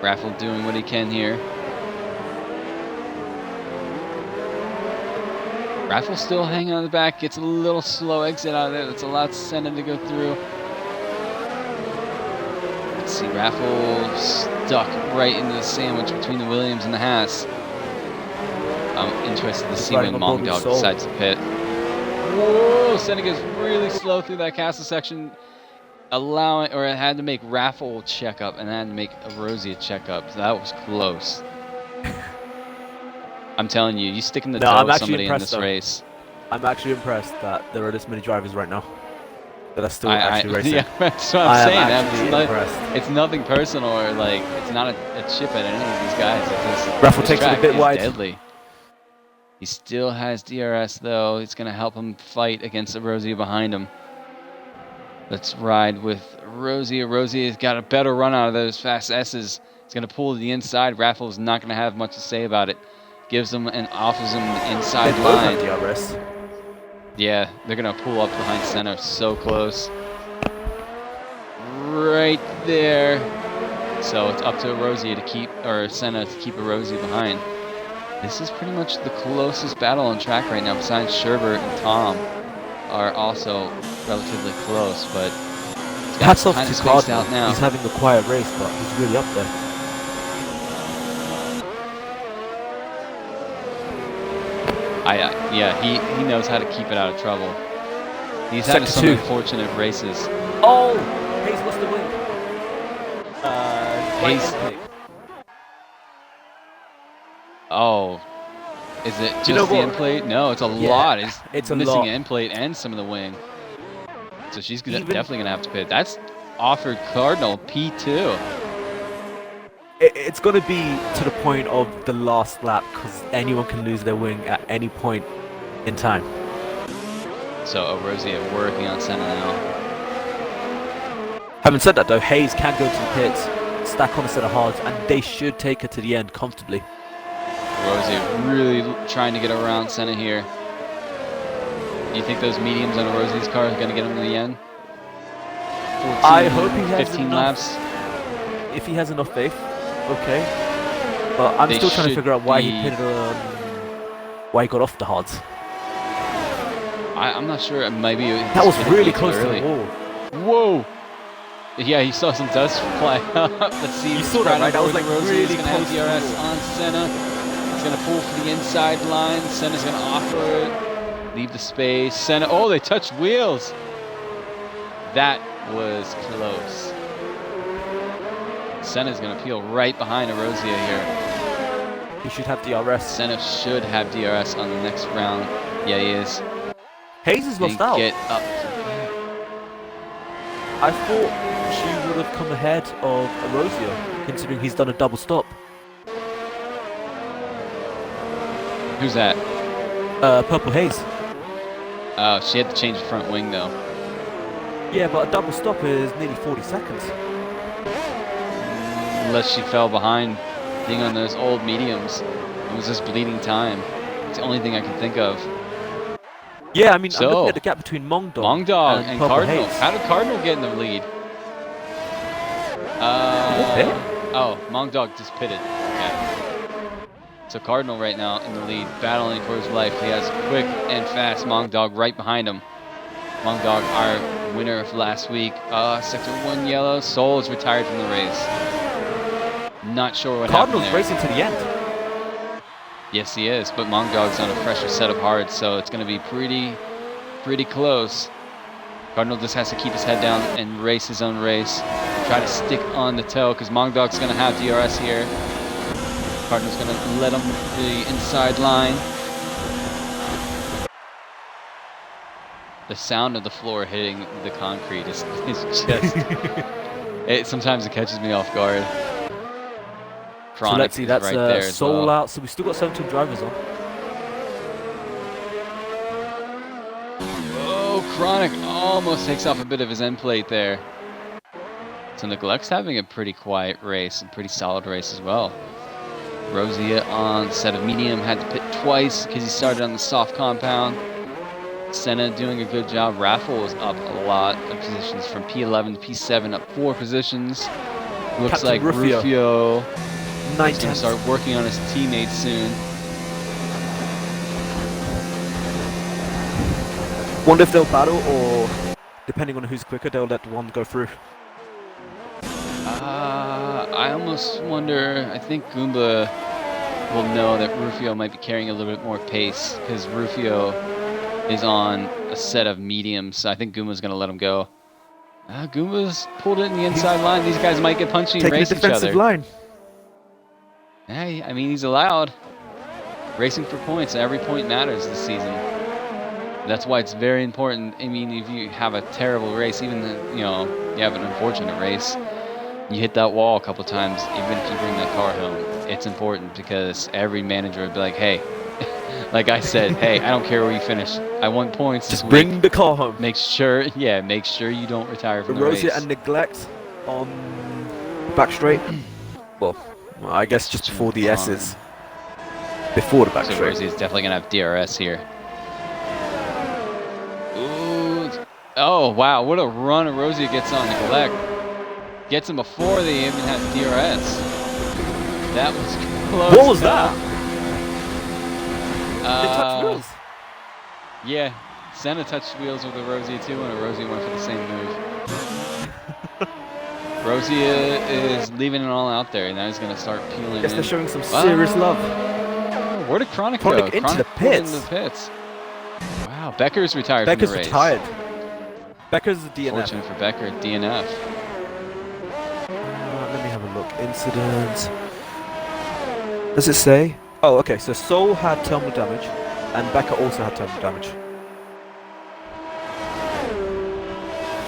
Raffle doing what he can here. Raffle still hanging on the back, gets a little slow exit out of there. That's allowed Senna to go through. Let's see, Raffle stuck right into the sandwich between the Williams and the Haas. I'm interested to see when Mom Dog decides to pit. Whoa, Senna goes really slow through that castle section. It had to make Raffle check up and had to make Rosie check up. So that was close. I'm telling you, you stick in the toe with somebody in this race. I'm actually impressed that there are this many drivers right now that are still actually racing. Yeah, that's what I'm saying. It's nothing personal or like it's not a chip at any of these guys. It's just, Raffle takes it a bit wide. Deadly. He still has DRS though. It's going to help him fight against the Rosie behind him. Let's ride with Rosie. Rosie has got a better run out of those fast S's. He's going to pull to the inside. Raffle's not going to have much to say about it. Gives him and offers him the inside line. DRS. Yeah, they're going to pull up behind Senna so close. Right there. So it's up to Rosie to keep, or Senna to keep a Rosie behind. This is pretty much the closest battle on track right now, besides Sherbert and Tom are also relatively close, but hats off to Cardinal out now. He's having a quiet race, but he's really up there. Yeah, he knows how to keep it out of trouble. He's had some unfortunate races. Oh, Hayes lost the wing. Hayes. Oh, is it just the end plate? No, it's a lot. It's missing an end plate and some of the wing. So she's definitely going to have to pit. That's offered Cardinal P2. It's going to be to the point of the last lap because anyone can lose their wing at any point in time. So Rosie working on Senna now. Having said that though, Hayes can go to the pits, stack on a set of hards, and they should take her to the end comfortably. Rosie really trying to get around Senna here. You think those mediums on Rosie's car are going to get him to the end? 14, I hope he has 15 enough. laps. If he has enough faith, okay. But I'm They still trying to should figure out why he be- pitted why he got off the hards. I'm not sure. Maybe That was really close to the wall. Whoa! Yeah, you saw some dust fly up. Let's see. You saw that, right? That was like Rosie really is going to have close to the DRS wall. on Senna. He's going to pull for the inside line. Senna's going to offer it. Leave the space. Senna. Oh, they touched wheels. That was close. Senna's going to peel right behind Erosia here. He should have DRS. Senna should have DRS on the next round. Yeah, he is. Hayes has lost out. Get up. I thought she would have come ahead of Erosia, considering he's done a double stop. Who's that? Purple Hayes. Oh, she had to change the front wing though. Yeah, but a double stop is nearly 40 seconds. Unless she fell behind being on those old mediums. It was just bleeding time. It's the only thing I can think of. Yeah, I mean, So, I'm looking at the gap between Mongdog and Purple Cardinal. Hayes. How did Cardinal get in the lead? Oh, Mongdog just pitted. Okay. So Cardinal right now in the lead, battling for his life. He has quick and fast Mongdog right behind him. Mongdog, our winner of last week. Sector 1 yellow. Soul is retired from the race. Not sure what Cardinal's happened there. racing to the end. Yes, he is, but Mongdog's on a fresher set of hards, so it's going to be pretty close. Cardinal just has to keep his head down and race his own race. Try to stick on the toe, because Mongdog's going to have DRS here. Cardinal's going to let him the inside line. The sound of the floor hitting the concrete is just... sometimes it catches me off guard. So let's see, that's right there as Soul well. out, so we've still got 17 drivers on. Oh, Chronic almost takes off a bit of his end plate there. So Neglect's having a pretty quiet race, a pretty solid race as well. Rosia on set of medium, had to pit twice because he started on the soft compound. Senna doing a good job. Raffle was up a lot of positions from P11 to P7, up 4 positions. Looks Captain like Rufio is going to 9/10. start working on his teammates soon. Wonder if they'll battle, or depending on who's quicker, they'll let one go through. I almost wonder, I think Goomba will know that Rufio might be carrying a little bit more pace, because Rufio is on a set of mediums, so I think Goomba's going to let him go. Goomba's pulled it in the inside line. These guys might get punchy and Taking a race each defensive other. line. Hey, I mean, he's allowed. Racing for points, every point matters this season. That's why it's very important. I mean, if you have a terrible race, even you have an unfortunate race, you hit that wall a couple times, even if you bring that car home, it's important, because every manager would be like, hey, like I said, hey, I don't care where you finish. I want points this Just week. bring the car home. Make sure you don't retire from the race. Erosia and Neglect on back straight. Well, I guess just before the S's. Before the back So straight. Rosie is definitely going to have DRS here. Ooh. Oh, wow. What a run Erosia gets on Neglect. Gets him before they even have DRS. That was close. What was that? They touched wheels. Yeah. Senna touched wheels with Erosia too, and Erosia went for the same move. Erosia is leaving it all out there, and now he's going to start peeling Guess in. they're showing some serious love. Where did Chronic Chronic go? into the pulled pits. into the pits. Wow, Becker's retired Becker's from the race. retired. Becker's a DNF. Fortunate for Becker, DNF. Let me have a look. Incident. Does it say? Oh, okay. So Soul had terminal damage, and Becker also had terminal damage.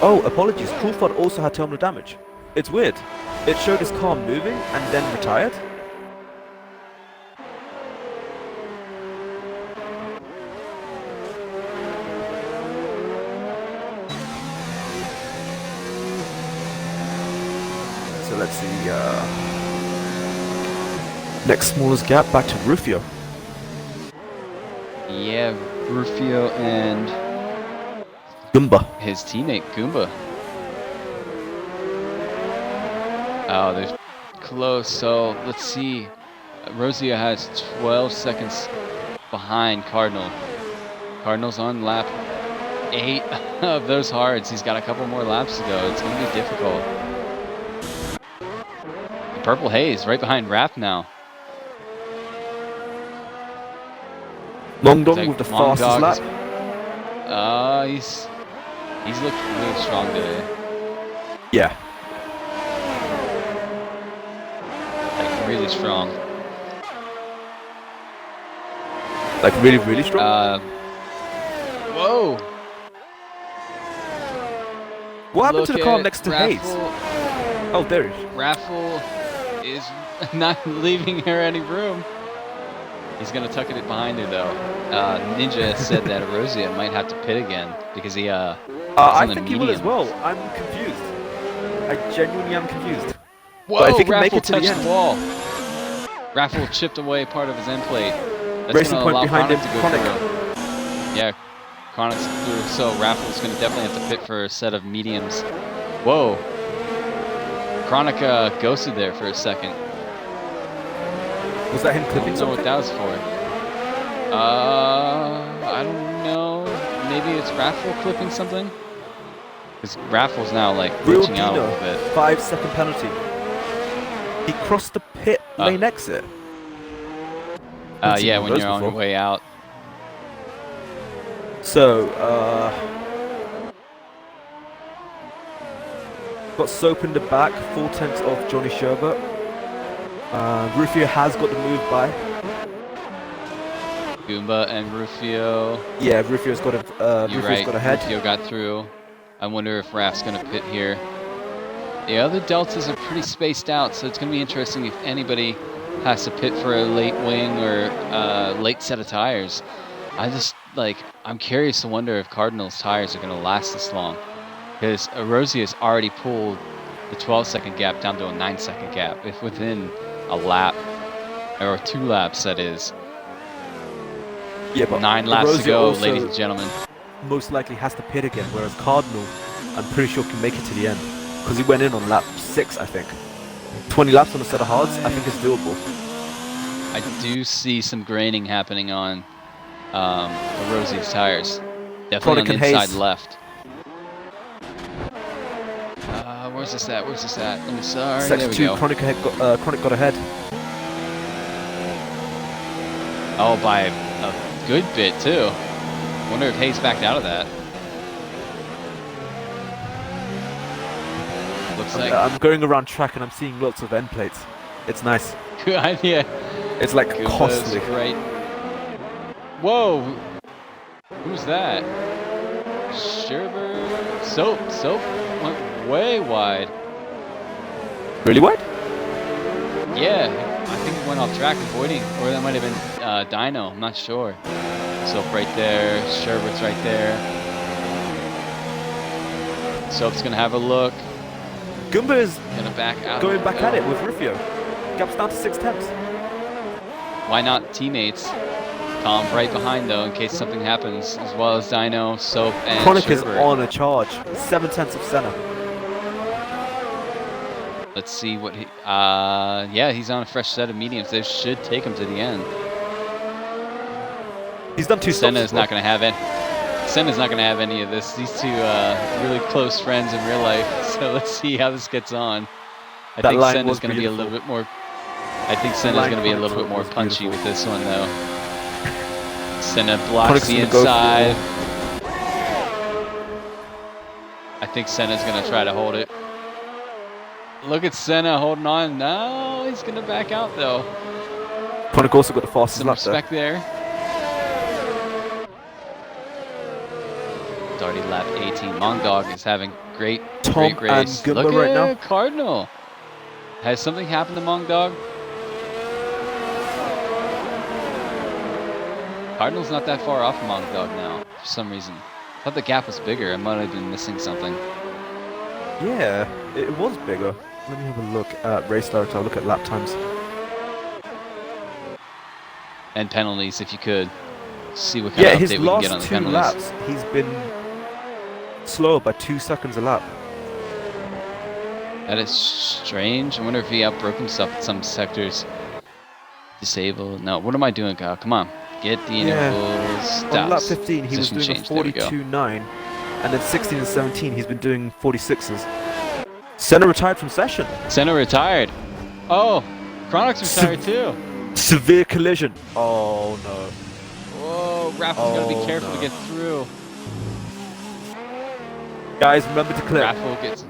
Oh, apologies. Crawford also had terminal damage. It's weird. It showed his car moving and then retired. So let's see. Next smallest gap back to Rufio. Yeah, Rufio and Goomba. his teammate Goomba. Oh, they're close. So let's see. Rosia has 12 seconds behind Cardinal. Cardinal's on lap 8 of those hards. He's got a couple more laps to go. It's going to be difficult. The Purple Haze right behind Raph now. Mongdong with the fastest lap. He's looked really strong today. Yeah. Like really strong. Like really, really strong? Whoa! What happened to the car next to Hayes? Oh, there he is. Raffle is not leaving her any room. He's going to tuck it behind her, though. Ninja said that Erosia might have to pit again because he I think he will as well. I'm confused. I genuinely am confused. Whoa, but if he can Raffle make it to touched the end. the wall. Raffle chipped away part of his end plate. That's Racing going to point allow behind Chronic him, to go Chronic. through. Yeah, Chronic's through. So Raffle's going to definitely have to pit for a set of mediums. Whoa. Chronic ghosted there for a second. Was that him I clipping don't know what something? that was for. I don't know. Maybe it's Raffle clipping something? Because Raffle's now like Real reaching out a Dino, little bit. 5-second penalty. He crossed the pit lane exit. Yeah, when you're on your way out. So, got Soap in the back, 4/10 off Johnny Sherbert. Rufio has got the move by. Goomba and Rufio. Yeah, Rufio's got a You're Rufio's right. got ahead. Rufio got through. I wonder if Raph's going to pit here. The other deltas are pretty spaced out, so it's going to be interesting if anybody has to pit for a late wing or late set of tires. I'm curious to wonder if Cardinal's tires are going to last this long. Because Erosia has already pulled the 12-second gap down to a 9-second gap. If within a lap, or 2 laps that is. Yeah, but 9 laps to Erosia go, also ladies and gentlemen. most likely has to pit again, whereas Cardinal, I'm pretty sure can make it to the end. Because he went in on lap 6, I think. 20 laps on a set of hards, I think it's doable. I do see some graining happening on Erosia's tires. Definitely Chronic on the and inside Hayes. left. Where's this at? Where's this at? I'm sorry. There Sector we 2, go. Chronic got ahead. Oh, by a good bit, too. Wonder if Hayes backed out of that. Looks like I'm going around track and I'm seeing lots of end plates. It's nice. good idea. It's like Goomba's costly. right. Whoa! Who's that? Sherbert. Soap went way wide. Really wide? Yeah, I think he went off track avoiding, or that might have been Dino. I'm not sure. Soap right there. Sherbert's right there. Soap's gonna have a look. Goomba is Gonna back out. going back at it with Rufio. Gap's down to 6/10. Why not teammates? Tom right behind though, in case something happens, as well as Dino, Soap, and Chronic is Sherbert. on a charge. 7/10 of Senna. Let's see what he. Yeah, he's on a fresh set of mediums. They should take him to the end. He's done 2 stops. Senna's not going to have it. Senna's not going to have any of this. These two really close friends in real life. So let's see how this gets on. I think Senna's going to be a little bit more. I think Senna's going to be a little bit more punchy with this one though. Senna blocks the inside. I think Senna's going to try to hold it. Look at Senna holding on. No, he's going to back out though. Chronic also got the fastest Some lap there. respect there. It's already lap 18. Mongdog is having great Tom race. and Goomba Look right at now. Cardinal. Has something happened to Mongdog? Cardinal's not that far off Mongdog now, for some reason. I thought the gap was bigger. I might have been missing something. Yeah, it was bigger. Let me have a look at race director. I'll look at lap times. And penalties, if you could. See what kind Yeah, of his update we can get on last the 2 penalties. laps, he's been slower by 2 seconds a lap. That is strange. I wonder if he outbroke himself in some sectors. Disabled. No, what am I doing, Kyle? Come on. Get the intervals. On lap 15, he was Position doing change. a There we go. 42.9, and then 16 and 17, he's been doing 46s. Senna retired from session. Senna retired. Oh, Chronix retired too. Severe collision. Oh no. Whoa, Raffle's gotta be careful to get through. Guys, remember to clip. Raffle gets.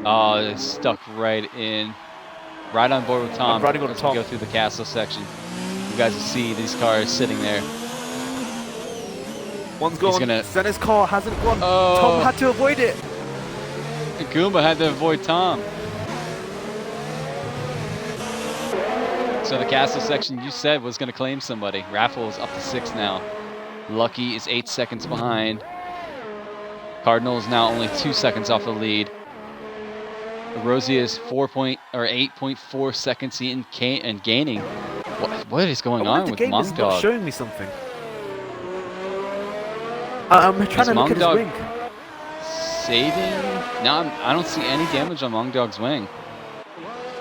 Oh, it's stuck right in. Right on board with Tom. I'm riding on as Tom. we go through the castle section. You guys will see these cars sitting there. One's gone. Gonna... Senna's car hasn't gone. Oh. Tom had to avoid it. Goomba had to avoid Tom. So the castle section you said was going to claim somebody. Raffle is up to 6 now. Lucky is 8 seconds behind. Cardinal is now only 2 seconds off the lead. Rosie is 8.4 seconds in and gaining. What is going on with the game is not Mongdog? showing me something. I'm trying to look at his wing. Saving? No, I don't see any damage on Mongdog's wing.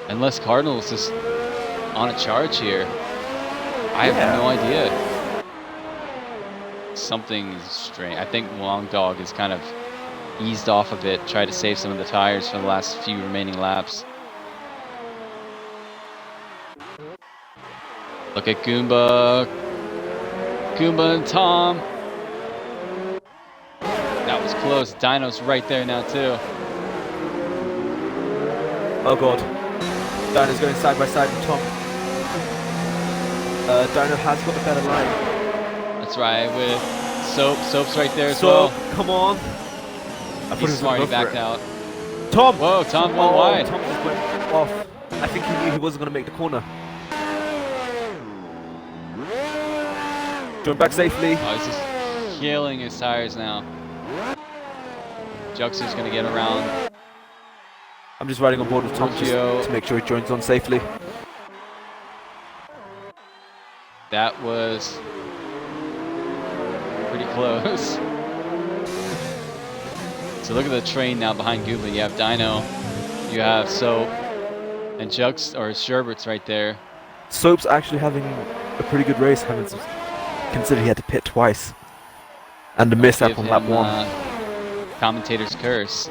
Unless Cardinal is just on a charge here. I have no idea. Something is strange. I think Mongdog is kind of eased off a bit, tried to save some of the tires for the last few remaining laps. Look at Goomba. Goomba and Tom. That was close. Dino's right there now too. Oh god. Dino's going side by side with Tom. Dino has got the better line. That's right, with Soap. Soap's right there as Soap, well. come on. I thought he was Smart, he gonna go backed for it. out. Tom! Whoa, Tom went wide. Tom just went off. I think he knew he wasn't going to make the corner. Going back safely. Oh, he's just killing his tires now. Juxer's going to get around. I'm just riding on board with Tom just to make sure he joins on safely. That was pretty close. So look at the train now behind Goomba. You have Dino, you have Soap, and Sherbert's right there. Soap's actually having a pretty good race, considering he had to pit twice. And the mishap on lap 1. Commentator's curse.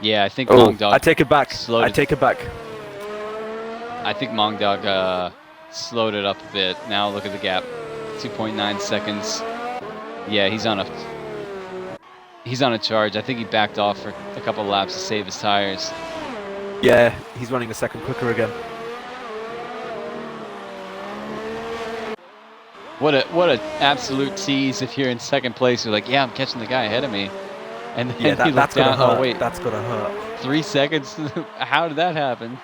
Yeah, I think Oh, Mongdog. I take it back. slowed I it- take it back. I think Mongdog slowed it up a bit. Now look at the gap, 2.9 seconds. Yeah, he's on a charge. I think he backed off for a couple laps to save his tires. Yeah, he's running a second quicker again. What a absolute tease if you're in second place. You're like, yeah, I'm catching the guy ahead of me. And then Yeah, you look that's gonna down. hurt. Oh wait, That's gonna hurt. 3 seconds. How did that happen?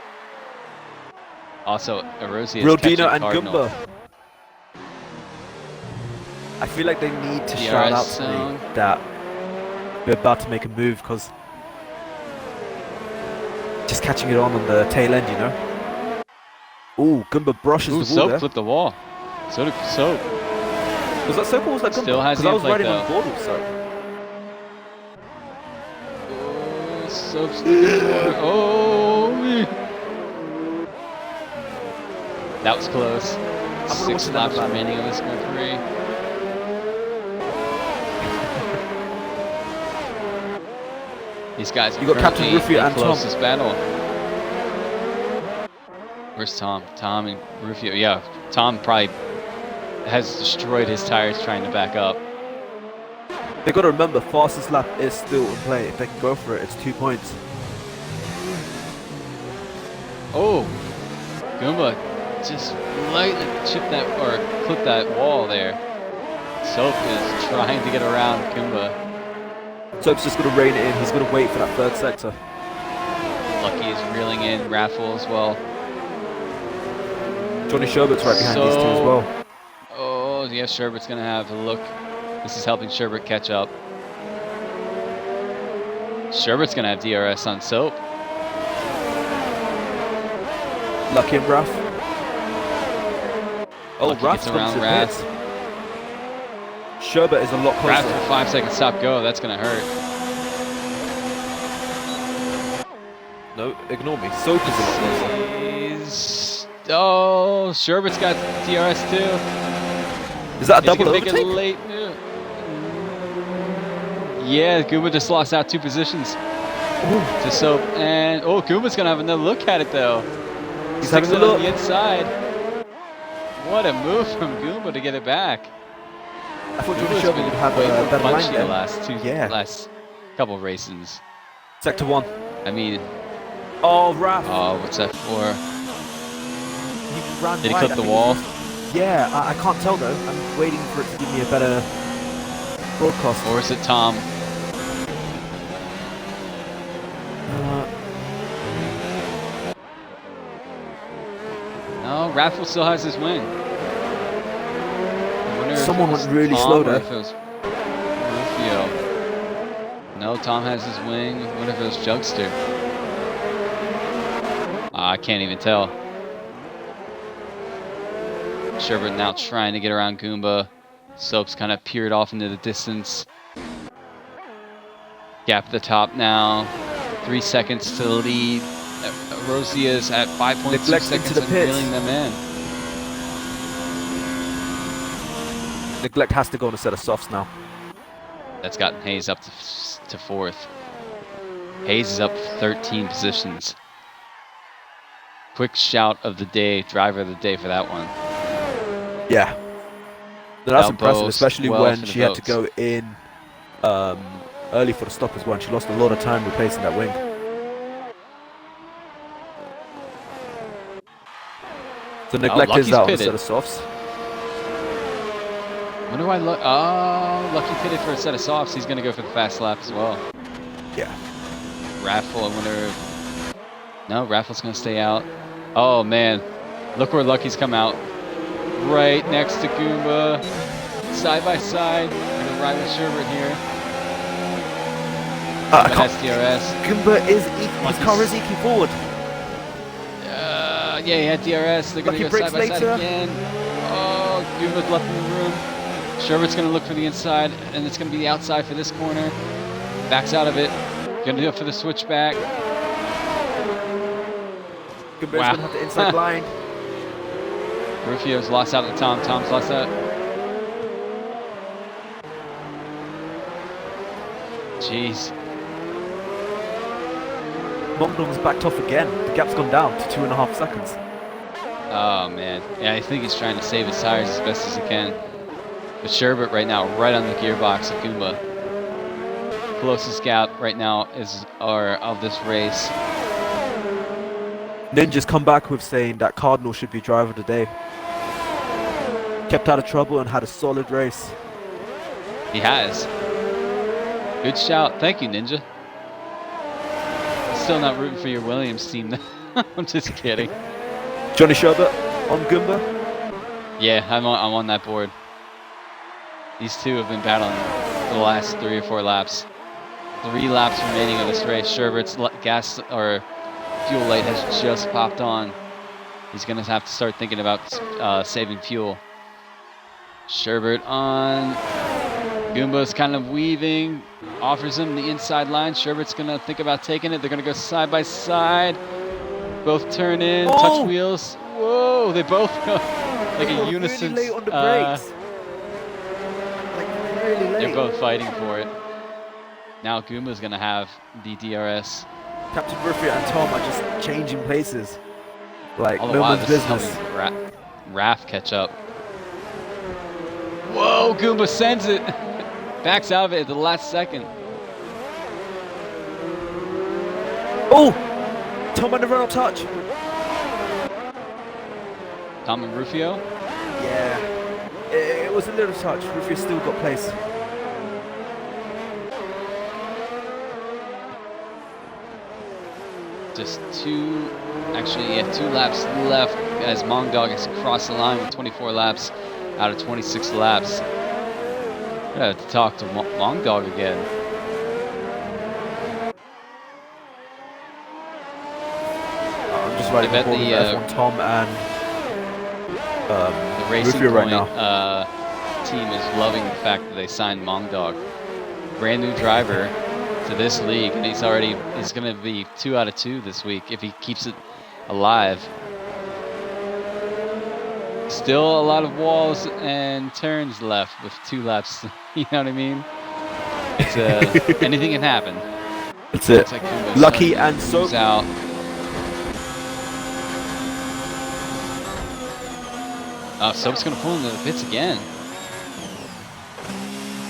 Also, Erosi is Real catching Dino and Cardinal. Goomba. I feel like they need to shout out to me that we're about to make a move, because just catching it on the tail end, you know. Ooh, Goomba brushes Ooh, the wall Soap there. clipped the wall. So did Soap. Was that Soap or was that Goomba? Still has Because the I was inflict, riding though. on board with Soap. Oh, Soap's sticking water. Oh, that was close. gonna 6 watch laps another remaining of this Grand Prix. These guys are You got Captain currently Rufio in and Tom. closest battle. Where's Tom? Tom and Rufio. Yeah, Tom probably has destroyed his tires trying to back up. They got to remember, fastest lap is still in play. If they can go for it, it's 2 points. Oh, Goomba just lightly chipped that or clipped that wall there. Soap is trying to get around Goomba. Soap's just going to rein it in. He's going to wait for that third sector. Lucky is reeling in Raffle as well. Johnny Sherbert's right behind these two as well. Oh, yeah, Sherbert's going to have a look. This is helping Sherbert catch up. Sherbert's going to have DRS on Soap. Lucky and Raff. Oh, Lucky Raff's gets around gone to Raff. pits. Sherbert is a lot Grab closer. for 5 seconds stop go. That's gonna hurt. No, ignore me. Soap is a lot closer. Oh, Sherbert's got DRS too. Is that a Is he double gonna make it overtake? late? Yeah, Goomba just lost out 2 positions to Soap, and Goomba's gonna have another look at it though. He's Sticks having a it look. on the inside. What a move from Goomba to get it back. I thought Johnny Goomba's Sherbert been would have way a more better line punchy the there. last couple races. Sector 1. I mean, Oh, Raph. what's that for? He ran Did he right, clip I the think wall? Yeah, I can't tell though. I'm waiting for it to give me a better broadcast. Or is it Tom? No, Raffle still has his wing. Someone went really slow there. Rufio. No, Tom has his wing. What if it was Jugster? I can't even tell. Sherbert now trying to get around Goomba. Soap's kind of peered off into the distance. Gap at the top now. 3 seconds to the lead. Rosia's at 5.2 seconds and reeling them in. Neglect has to go on a set of softs now. That's gotten Hayes up to 4th. Hayes is up 13 positions. Quick shout of the day, driver of the day for that one. Yeah. No, that's impressive, boast, especially well when for the she had to votes. go in early for the stop as well. And she lost a lot of time replacing that wing. So Neglect is out on a set of softs. Wonder why Lucky pitted for a set of softs. He's going to go for the fast lap as well. Yeah. Raffle, I wonder if... No, Raffle's going to stay out. Oh, man. Look where Lucky's come out. Right next to Goomba. Side by side. Going to ride with Sherbert here. Goomba has DRS. Goomba is his car is eking forward. Yeah, he had DRS. They're going to go side by side again. Oh, Goomba's left in the room. Sherbert's going to look for the inside, and it's going to be the outside for this corner. Backs out of it. Going to go for the switchback. Goomba's going to have the inside line. Rufio's lost out at Tom. Tom's lost out. Jeez. Mongdong's backed off again. The gap's gone down to 2.5 seconds. Oh, man. Yeah, I think he's trying to save his tires as best as he can. But Sherbert right now, right on the gearbox of Goomba. Closest gap right now of this race. Ninja's come back with saying that Cardinal should be driver of the day. Kept out of trouble and had a solid race. He has. Good shout. Thank you, Ninja. Still not rooting for your Williams team. I'm just kidding. Johnny Sherbert on Goomba. Yeah, I'm on that board. These two have been battling for the last 3 or 4 laps. 3 laps remaining of this race. Sherbert's gas or fuel light has just popped on. He's going to have to start thinking about saving fuel. Sherbert on. Goomba's kind of weaving. Offers him the inside line. Sherbert's going to think about taking it. They're going to go side by side. Both turn in, touch wheels. Whoa, they both go like a unison. Really late on the brakes. Really late. They're both fighting for it. Now Goomba's going to have the DRS. Captain Rufio and Tom are just changing places. Like, All no while one's this is business. helping Raph catch up. Whoa, Goomba sends it. Backs out of it at the last second. Oh! Tom on the run-up touch. Tom and Rufio. Yeah. It was a little touch. Rufio still got place. Just 2 laps left as Mongdog has crossed the line with 24 laps out of 26 laps. I'm gonna have to talk to Mongdog again. I'm just writing I bet the F1 Tom and the racing Rufio right point now. team is loving the fact that they signed Mongdog, brand new driver to this league, and he's going to be 2 out of 2 this week if he keeps it alive. Still a lot of walls and turns left with 2 laps. You know what I mean? It's anything can happen. That's it. Like Lucky and so out. Soap's gonna pull into the pits again.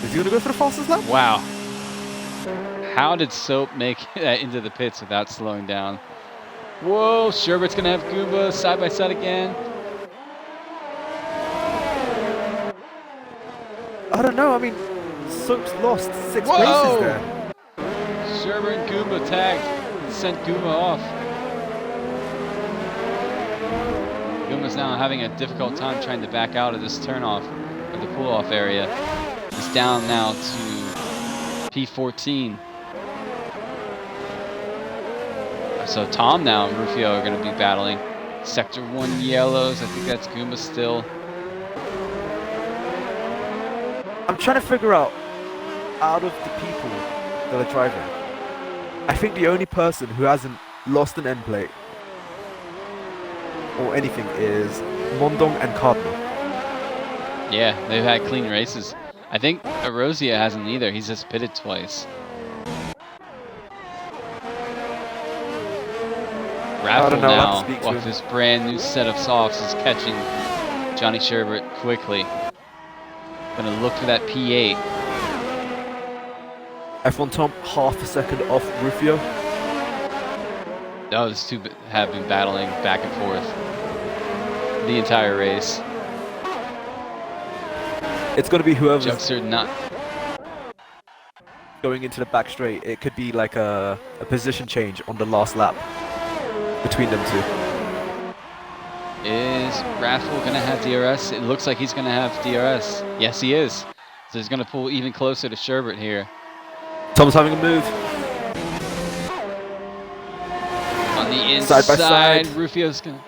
Is he gonna go for the fastest lap? Wow. How did Soap make that into the pits without slowing down? Whoa, Sherbert's gonna have Goomba side by side again. I don't know, I mean, Soap's lost 6 Whoa! places there. Sherbert and Goomba tagged and sent Goomba off. Goomba's now having a difficult time trying to back out of this turnoff of the pull-off area. He's down now to P14. So Tom now and Rufio are going to be battling. Sector 1 yellows, I think that's Goomba still. I'm trying to figure out of the people that are driving, I think the only person who hasn't lost an end plate or anything is Mondong and Cardinal. Yeah, they've had clean races. I think Erosia hasn't either. He's just pitted twice. Raffle now, with this brand new set of softs, is catching Johnny Sherbert quickly. Gonna look for that P8. F1 Tom, half a second off Rufio. Those two have been battling back and forth the entire race. It's going to be whoever's Jugster not going into the back straight. It could be like a position change on the last lap between them two. Is Raffle going to have DRS? It looks like he's going to have DRS. Yes, he is. So he's going to pull even closer to Sherbert here. Tom's having a move. On the inside, side by side. Rufio's going to...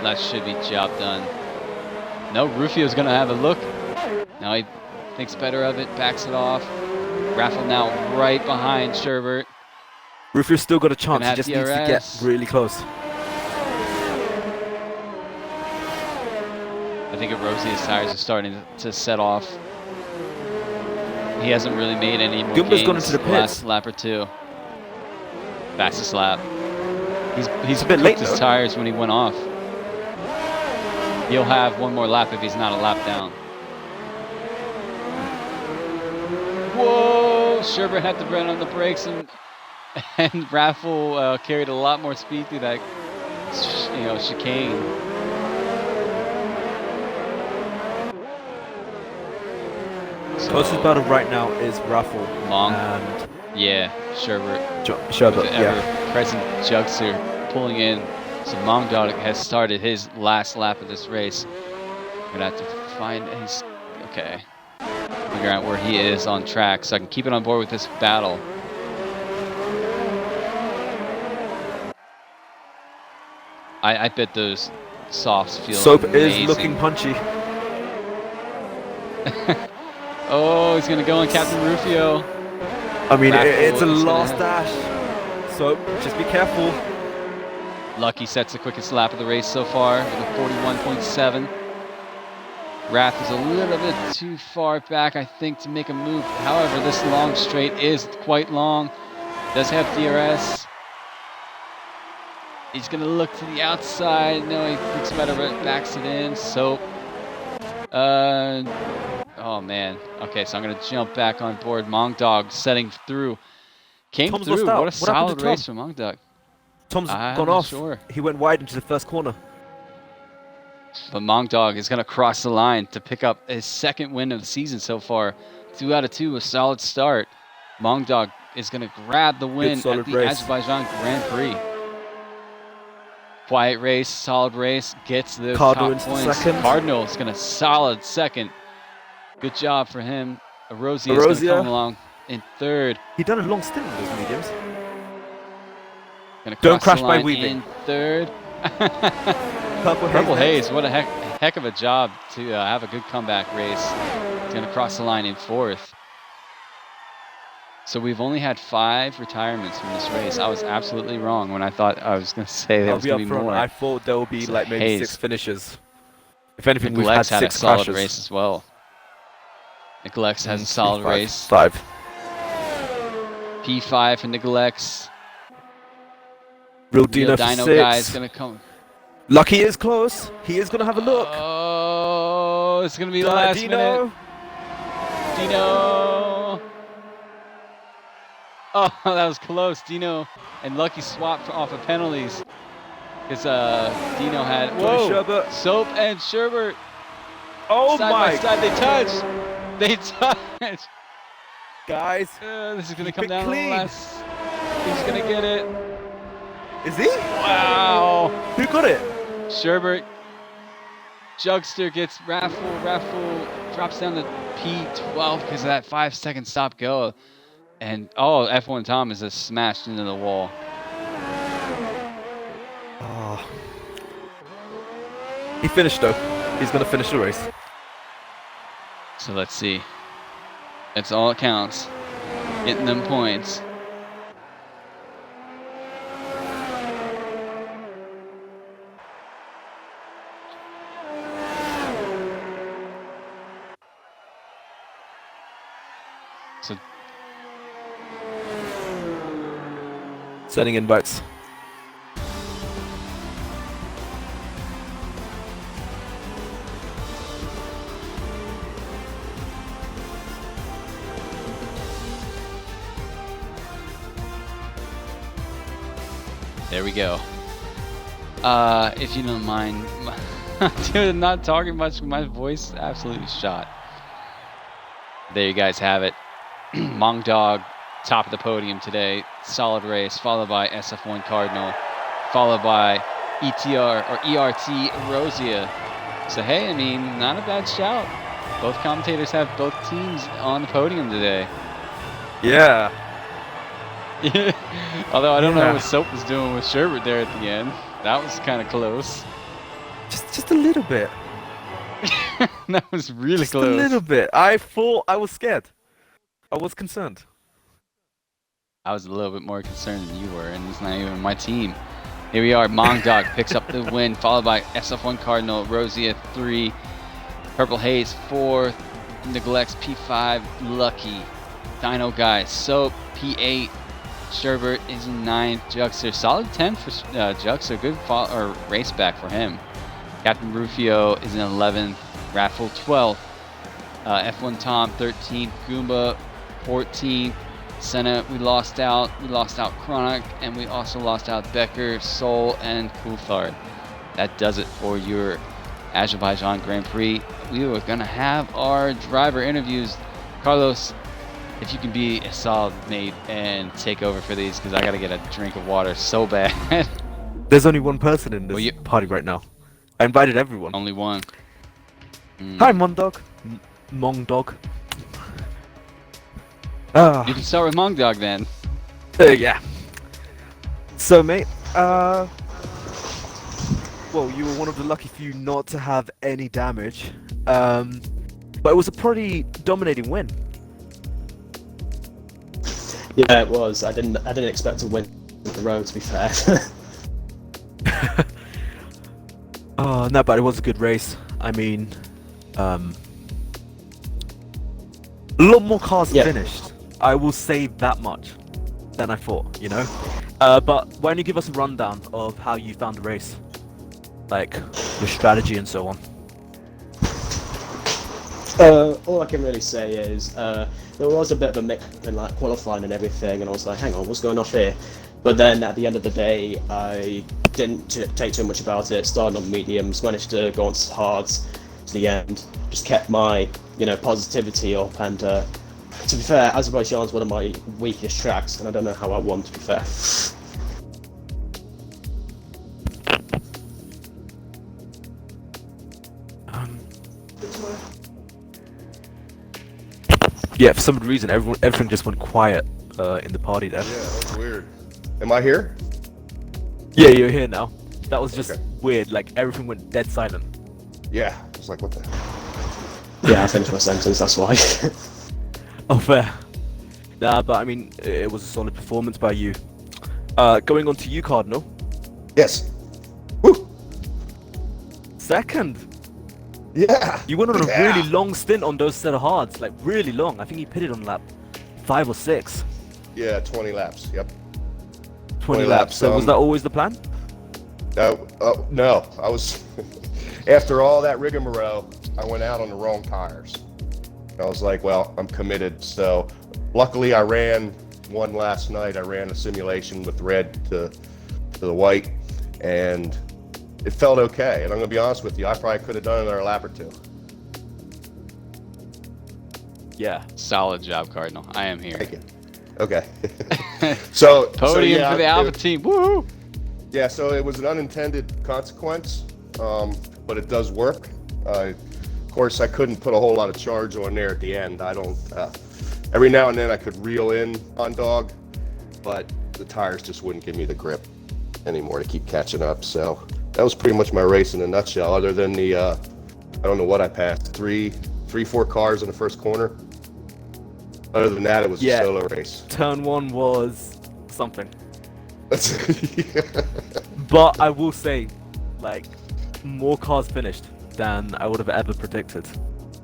That should be job done. No, Rufio's going to have a look. Now he thinks better of it, backs it off. Raffle now right behind Sherbert. Rufio's still got a chance, he just DRS. needs to get really close. I think Erosia's tires are starting to set off. He hasn't really made any more Goomba's gains gone into the pits. Last lap or two. Fastest lap. He's a bit late his though. tires when he went off. He'll have one more lap if he's not a lap down. Whoa! Sherbert had to run on the brakes, and Raffle carried a lot more speed through that chicane. Closest battle right now is Raffle Long. and Sherbert. Sherbert, the ever-present Jugster pulling in. So Mongdog has started his last lap of this race. We're gonna have to find figure out where he is on track so I can keep it on board with this battle. I bet those softs feel Soap amazing. is looking punchy. Oh, he's gonna go on Captain Rufio. I mean, Raffle it's a is last dash. So just be careful. Lucky sets the quickest lap of the race so far with a 41.7. Raff is a little bit too far back, I think, to make a move. However, this long straight is quite long. Does have DRS. He's going to look to the outside. No, he thinks better, but backs it in. So, oh man. Okay, so I'm going to jump back on board. Mongdog setting through. Came Tom's through. lost out. What a solid race from Mongdog. Tom's I'm gone not off. Sure. He went wide into the first corner. But Mongdog is going to cross the line to pick up his second win of the season so far. 2 out of 2, a solid start. Mongdog is going to grab the win at the Azerbaijan Grand Prix. Quiet race, solid race, gets the top points. Second. Cardinal is going to solid second. Good job for him. Erosia is going to come along in third. He done a long stint in those mediums. Gonna Don't crash the by line weaving. in third. Purple Haze, what a heck of a job to have a good comeback race. He's going to cross the line in 4th. So we've only had 5 retirements from this race. I was absolutely wrong when I thought I was going to say there was going to be more. I thought there would be So like maybe Hayes. 6 finishes. If anything, we've Neglects had had 6 a solid crashes. race as well. Neglects has a solid race. 5. P5 for Neglects. Real Dino for Dino 6. guy is going to come. Lucky is close. He is going to have a look. Oh, it's going to be the last minute. Dino. Oh, that was close. Dino and Lucky swapped off of penalties. Because Dino had... Whoa! Soap and Sherbert. Oh side my! By side, they touched. They touched. Guys, this is going to come down clean. Less. He's going to get it. Is he? Wow. Who got it? Sherbert. Jugster gets Raffle. Raffle drops down to P12 because of that 5-second stop go. And, F1 Tom is just smashed into the wall. Oh. He finished though. He's going to finish the race. So let's see. That's all it counts. Getting them points. So sending invites. there we go. If you don't mind, dude, I'm not talking much. My voice absolutely shot. There you guys have it. Mong Dog, top of the podium today. Solid race, followed by SF1 Cardinal, followed by ETR or ERT Rosia. So hey, I mean, not a bad shout. Both commentators have both teams on the podium today. Yeah. Although I don't know what Soap was doing with Sherbert there at the end. That was kind of close. Just a little bit. That was really just close. A little bit. I thought I was scared. I was concerned. I was a little bit more concerned than you were, and it's not even my team. Here we are. Mong Dog picks up the win, followed by SF1 Cardinal, Rosia 3, Purple Haze 4, Neglects P5, Lucky, Dino Guy, Soap P8, Sherbert is in 9th, Jugster solid 10 for Jugster, good race back for him. Captain Rufio is in 11th, Raffle 12th, F1 Tom 13th, Goomba 14th, Senna we lost out Chronic, and we also lost out Becker, Soul, and Coulthard. That does it for your Azerbaijan Grand Prix. We are going to have our driver interviews. Carlos, if you can be a solid mate and take over for these, because I got to get a drink of water so bad. There's only one person in this party right now. I invited everyone. Only one. Hi, Mong Dog. Mong Dog. You can start with Mong Dog then. Yeah. So, mate, well, you were one of the lucky few not to have any damage, but it was a pretty dominating win. Yeah, it was. I didn't expect to win the road, to be fair. No, but it was a good race. I mean, a lot more cars finished. I will say that much than I thought, you know? But why don't you give us a rundown of how you found the race? Like, your strategy and so on. All I can really say is there was a bit of a mix in like qualifying and everything, and I was like, hang on, what's going off here? But then at the end of the day, I didn't take too much about it, started on mediums, managed to go on hards to the end, just kept my, positivity up, and to be fair, Azerbaijan's one of my weakest tracks, and I don't know how I won, to be fair. Yeah, for some reason, everything just went quiet in the party there. Yeah, that's weird. Am I here? Yeah, you're here now. That was just Okay. weird. Like everything went dead silent. Yeah, I was like, what the? Yeah, I finished my sentence. That's why. Oh, fair. Nah, but I mean, it was a solid performance by you. Going on to you, Cardinal. Yes. Woo. Second. Yeah. You went on a Yeah. really long stint on those set of hards. Like really long. I think you pitted on lap 5 or 6. Yeah, 20 laps. Yep. 20 laps. So was that always the plan? No, I was after all that rigmarole, I went out on the wrong tires. I was like, well, I'm committed. So luckily I ran one last night. I ran a simulation with red to the white, and it felt okay. And I'm gonna be honest with you, I probably could have done another lap or two. Yeah. Solid job, Cardinal. I am here. Thank you. Okay. so Podium yeah, for the Alpha team. Woo! Yeah, so it was an unintended consequence, but it does work. Of course, I couldn't put a whole lot of charge on there at the end. I don't. Every now and then I could reel in on dog, but the tires just wouldn't give me the grip anymore to keep catching up. So that was pretty much my race in a nutshell. Other than the, I don't know what I passed, three, 4 cars in the first corner. Other than that, it was a solo race. Turn 1 was something. Yeah. But I will say, like, more cars finished than I would have ever predicted.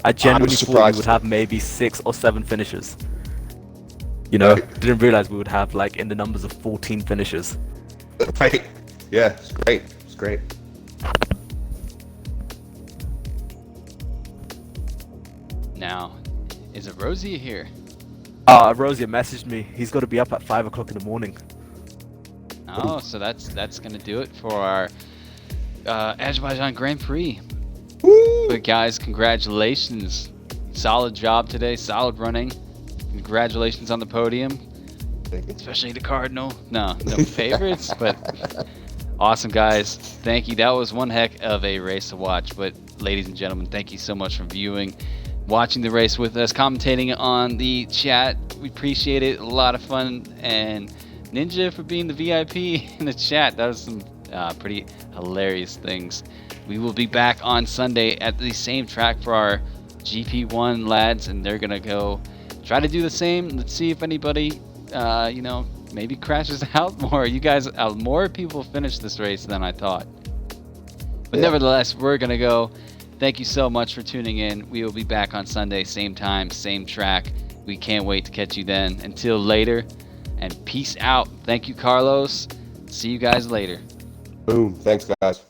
I genuinely thought we surprised. would have maybe 6 or 7 finishes. You know, Right. didn't realize we would have like in the numbers of 14 finishes. Right. Yeah, it's great. It's great. Now, is it Rosie here? Rosia messaged me. He's got to be up at 5 o'clock in the morning. Oh, so that's gonna do it for our Azerbaijan Grand Prix. Woo! But guys, congratulations! Solid job today. Solid running. Congratulations on the podium, Thank you. especially the Cardinal. No favorites, but awesome, guys. Thank you. That was one heck of a race to watch. But ladies and gentlemen, thank you so much for viewing, watching the race with us, commentating on the chat. We appreciate it. A lot of fun. And Ninja for being the VIP in the chat. That was some pretty hilarious things. We will be back on Sunday at the same track for our GP1 lads, and they're gonna go try to do the same. Let's see if anybody, maybe crashes out more. You guys, more people finished this race than I thought. But nevertheless, we're gonna go. Thank you so much for tuning in. We will be back on Sunday, same time, same track. We can't wait to catch you then. Until later, and peace out. Thank you, Carlos. See you guys later. Boom. Thanks, guys.